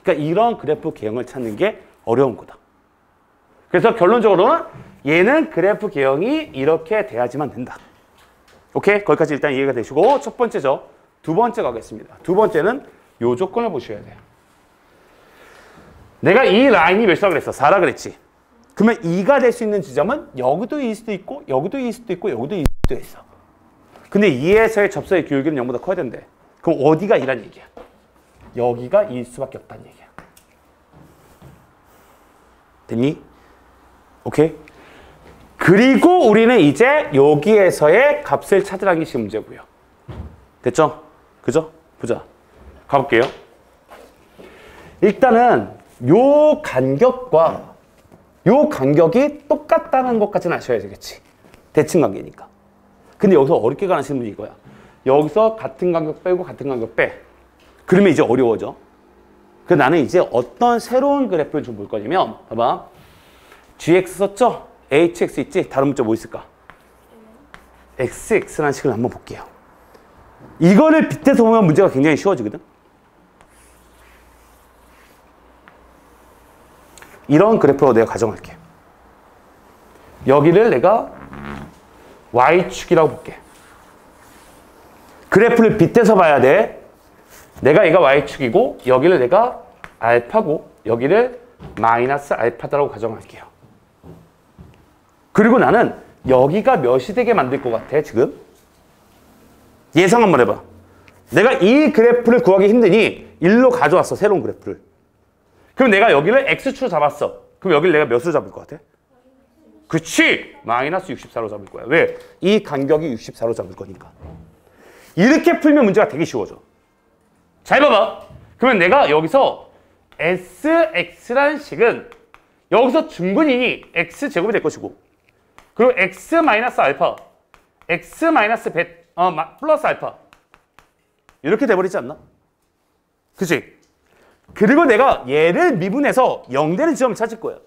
S1: 그러니까 이런 그래프 개형을 찾는 게 어려운 거다. 그래서 결론적으로는 얘는 그래프 개형이 이렇게 돼야지만 된다. 오케이? 거기까지 일단 이해가 되시고 첫 번째죠. 두 번째 가겠습니다. 두 번째는 요 조건을 보셔야 돼요. 내가 이 라인이 몇이라고 그랬어? 4라 그랬지. 그러면 2가 될 수 있는 지점은 여기도 2일 수도 있고 여기도 2일 수도 있고 여기도 2일 수도 있어. 근데 2에서의 접선의 기울기는 0보다 커야 된대. 그럼 어디가 2란 얘기야? 여기가 2일 수밖에 없다는 얘기야. 됐니? 오케이? 그리고 우리는 이제 여기에서의 값을 찾으라는 게 지금 문제고요. 됐죠? 그죠? 보자. 가볼게요. 일단은 요 간격과 요 간격이 똑같다는 것까지는 아셔야 되겠지. 대칭 관계니까. 근데 여기서 어렵게 가시는 분이 이거야. 여기서 같은 간격 빼고 같은 간격 빼. 그러면 이제 어려워져. 그래서 나는 이제 어떤 새로운 그래프를 좀 볼 거냐면 봐봐. gx 썼죠? hx 있지? 다른 문자 뭐 있을까? xx라는 식을 한번 볼게요. 이거를 빗대서 보면 문제가 굉장히 쉬워지거든. 이런 그래프로 내가 가정할게. 여기를 내가 y축이라고 볼게. 그래프를 빗대서 봐야 돼. 내가 얘가 y축이고 여기를 내가 알파고 여기를 마이너스 알파다라고 가정할게요. 그리고 나는 여기가 몇이 되게 만들 것 같아 지금? 예상 한번 해봐. 내가 이 그래프를 구하기 힘드니 1로 가져왔어. 새로운 그래프를. 그럼 내가 여기를 x축으로 잡았어. 그럼 여기를 내가 몇으로 잡을 것 같아? 그치! 마이너스 64로 잡을 거야. 왜? 이 간격이 64로 잡을 거니까. 이렇게 풀면 문제가 되게 쉬워져. 잘 봐봐. 그러면 내가 여기서 sx라는 식은 여기서 중근이니 x제곱이 될 것이고 그리고 x 마이너스 알파 x 마이너스 플러스 알파 이렇게 돼버리지 않나? 그치? 그리고 내가 얘를 미분해서 0되는 지점을 찾을 거야.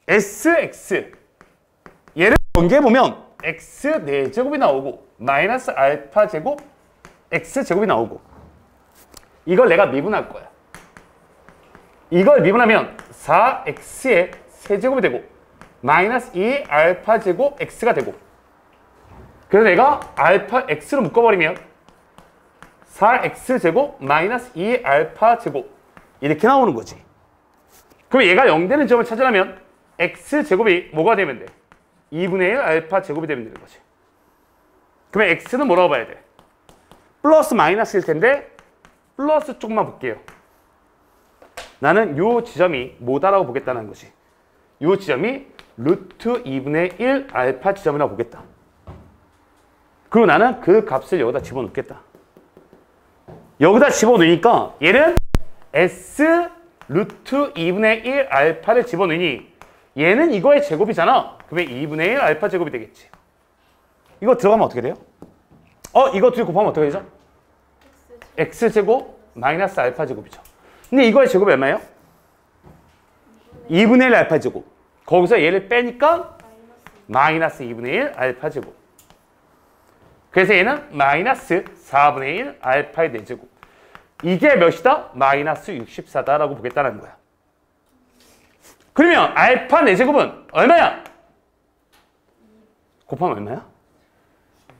S1: sx 얘를 연계해보면 x 4제곱이 나오고 마이너스 알파 제곱 x 제곱이 나오고 이걸 내가 미분할 거야. 이걸 미분하면 4x의 세제곱이 되고 마이너스 2 알파 제곱 x가 되고 그래서 내가 알파 x로 묶어버리면 4x 제곱 마이너스 2 알파 제곱 이렇게 나오는 거지. 그럼 얘가 0 되는 점을 찾으려면 x 제곱이 뭐가 되면 돼? 2분의 1 알파 제곱이 되면 되는 거지. 그러면 x는 뭐라고 봐야 돼? 플러스 마이너스일 텐데 플러스 쪽만 볼게요. 나는 요 지점이 뭐다라고 보겠다는 거지. 요 지점이 루트 2분의 1 알파 지점이라고 보겠다. 그리고 나는 그 값을 여기다 집어넣겠다. 여기다 집어넣으니까 얘는 s 루트 2분의 1 알파를 집어넣으니 얘는 이거의 제곱이잖아. 그러면 2분의 1 알파 제곱이 되겠지. 이거 들어가면 어떻게 돼요? 이거 둘이 곱하면 어떻게 되죠? x제곱 마이너스 알파 제곱이죠. 근데 이거의 제곱이 얼마예요? 2분의 1 알파 제곱. 거기서 얘를 빼니까 마이너스 2분의 1 알파 제곱. 그래서 얘는 마이너스 4분의 1 알파의 4제곱. 이게 몇이다? 마이너스 64다라고 보겠다는 거야. 그러면 알파 4제곱은 얼마야? 곱하면 얼마야?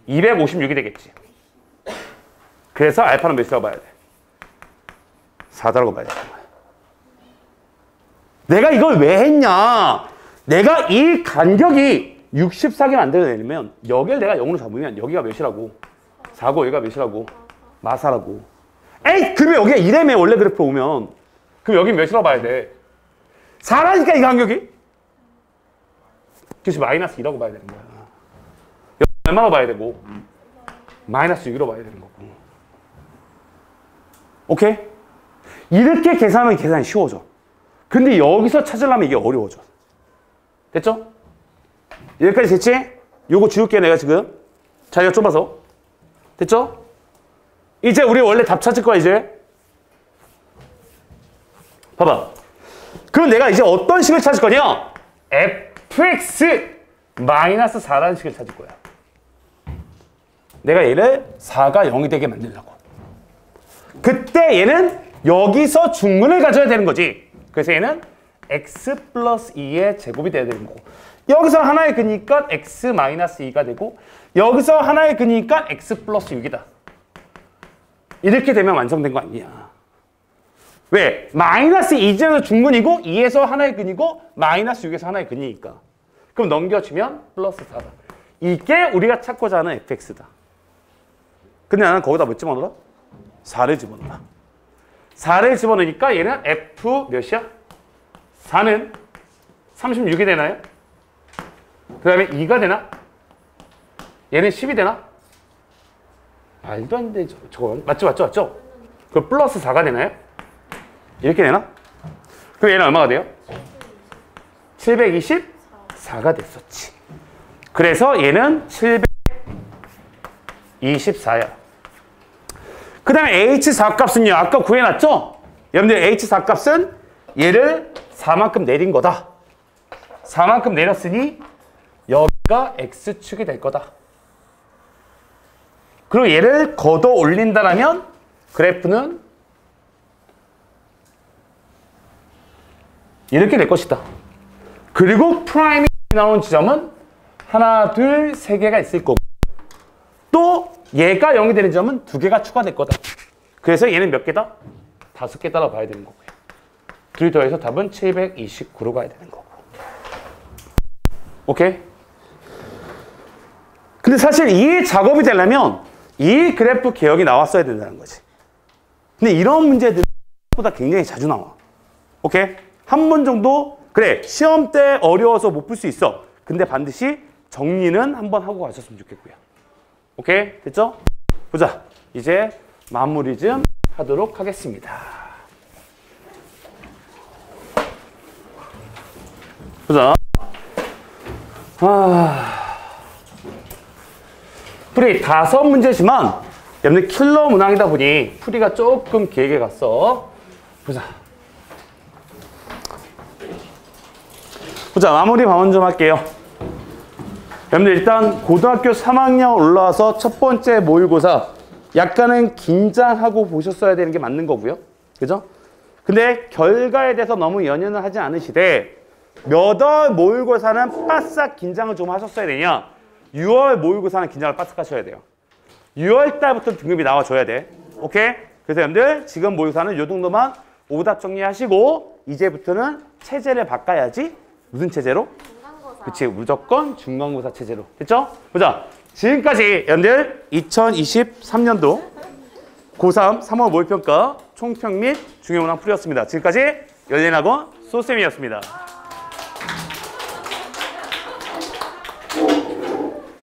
S1: 256이 되겠지. 그래서 알파는 몇이라고 봐야 돼? 4다라고 봐야 되는 거야. 내가 이걸 왜 했냐? 내가 이 간격이 64개 만들어내려면 여기를 내가 0으로 잡으면 여기가 몇이라고? 4고 여기가 몇이라고? 마사라고. 에이! 그러면 여기가 1이라며 원래 그래프 오면. 그럼 여기 몇이라고 봐야 돼? 4라니까 이 간격이? 그래서 마이너스 2라고 봐야 되는 거야. 여기 얼마로 봐야 되고? 마이너스 6으로 봐야 되는 거고. 오케이? 이렇게 계산하면 계산이 쉬워져. 근데 여기서 찾으려면 이게 어려워져. 됐죠? 여기까지 됐지? 요거 지울게 내가 지금. 자기가 좁아서. 됐죠? 이제 우리 원래 답 찾을 거야 이제. 봐봐. 그럼 내가 이제 어떤 식을 찾을 거냐? fx 마이너스 4라는 식을 찾을 거야. 내가 얘를 4가 0이 되게 만들려고. 그때 얘는 여기서 중문을 가져야 되는 거지. 그래서 얘는 x 플러스 2의 제곱이 돼야 되는 거고. 여기서 하나의 근이니까 x 마이너스 2가 되고 여기서 하나의 근이니까 x 플러스 6이다. 이렇게 되면 완성된 거 아니야. 왜? 마이너스 2에서 중근이고 2에서 하나의 근이고 마이너스 6에서 하나의 근이니까. 그럼 넘겨주면 플러스 4다. 이게 우리가 찾고자 하는 fx다. 근데 나는 거기다 몇 집어넣어? 4를 집어넣어. 4를 집어넣으니까 얘는 f 몇이야? 4는 36이 되나요? 그 다음에 2가 되나? 얘는 10이 되나? 말도 안 돼. 저건. 맞죠? 그럼 플러스 4가 되나요? 이렇게 되나? 그럼 얘는 얼마가 돼요? 724가 됐었지. 그래서 얘는 724야. 그 다음에 H4 값은요. 아까 구해놨죠? 여러분들 H4 값은 얘를 4만큼 내린 거다. 4만큼 내렸으니 여기가 X축이 될 거다. 그리고 얘를 걷어 올린다라면 그래프는 이렇게 될 것이다. 그리고 프라임이 나오는 지점은 하나, 둘, 세 개가 있을 거고 또 얘가 0이 되는 점은 2개가 추가될 거다. 그래서 얘는 몇 개다? 5개다라고 봐야 되는 거고요. 둘이 더해서 답은 729로 가야 되는 거고. 오케이? 근데 사실 이 작업이 되려면 이 그래프 개혁이 나왔어야 된다는 거지. 근데 이런 문제들은 생각보다 굉장히 자주 나와. 오케이? 한 번 정도 그래 시험 때 어려워서 못 풀 수 있어. 근데 반드시 정리는 한번 하고 가셨으면 좋겠고요. 오케이? 됐죠? 보자. 이제 마무리 좀 하도록 하겠습니다. 보자. 풀이 5문제지만 여러분들 킬러 문항이다 보니 풀이가 조금 길게 갔어. 보자. 마무리 방언 좀 할게요. 여러분들 일단 고등학교 3학년 올라와서 첫 번째 모의고사 약간은 긴장하고 보셨어야 되는 게 맞는 거고요. 그죠? 근데 결과에 대해서 너무 연연을 하지 않으시되 몇 월 모의고사는 바싹 긴장을 좀 하셨어야 되냐? 6월 모의고사는 긴장을 바싹 하셔야 돼요. 6월 달부터 등급이 나와줘야 돼. 오케이? 그래서 여러분들 지금 모의고사는 요 정도만 오답 정리하시고 이제부터는 체제를 바꿔야지. 무슨 체제로?
S2: 중간고사.
S1: 그치, 무조건 중간고사 체제로. 됐죠? 보자. 지금까지 여러분들 2023년도 고3 3월 모의평가 총평 및 중요문항 풀이었습니다. 지금까지 연예인학원 소쌤이었습니다.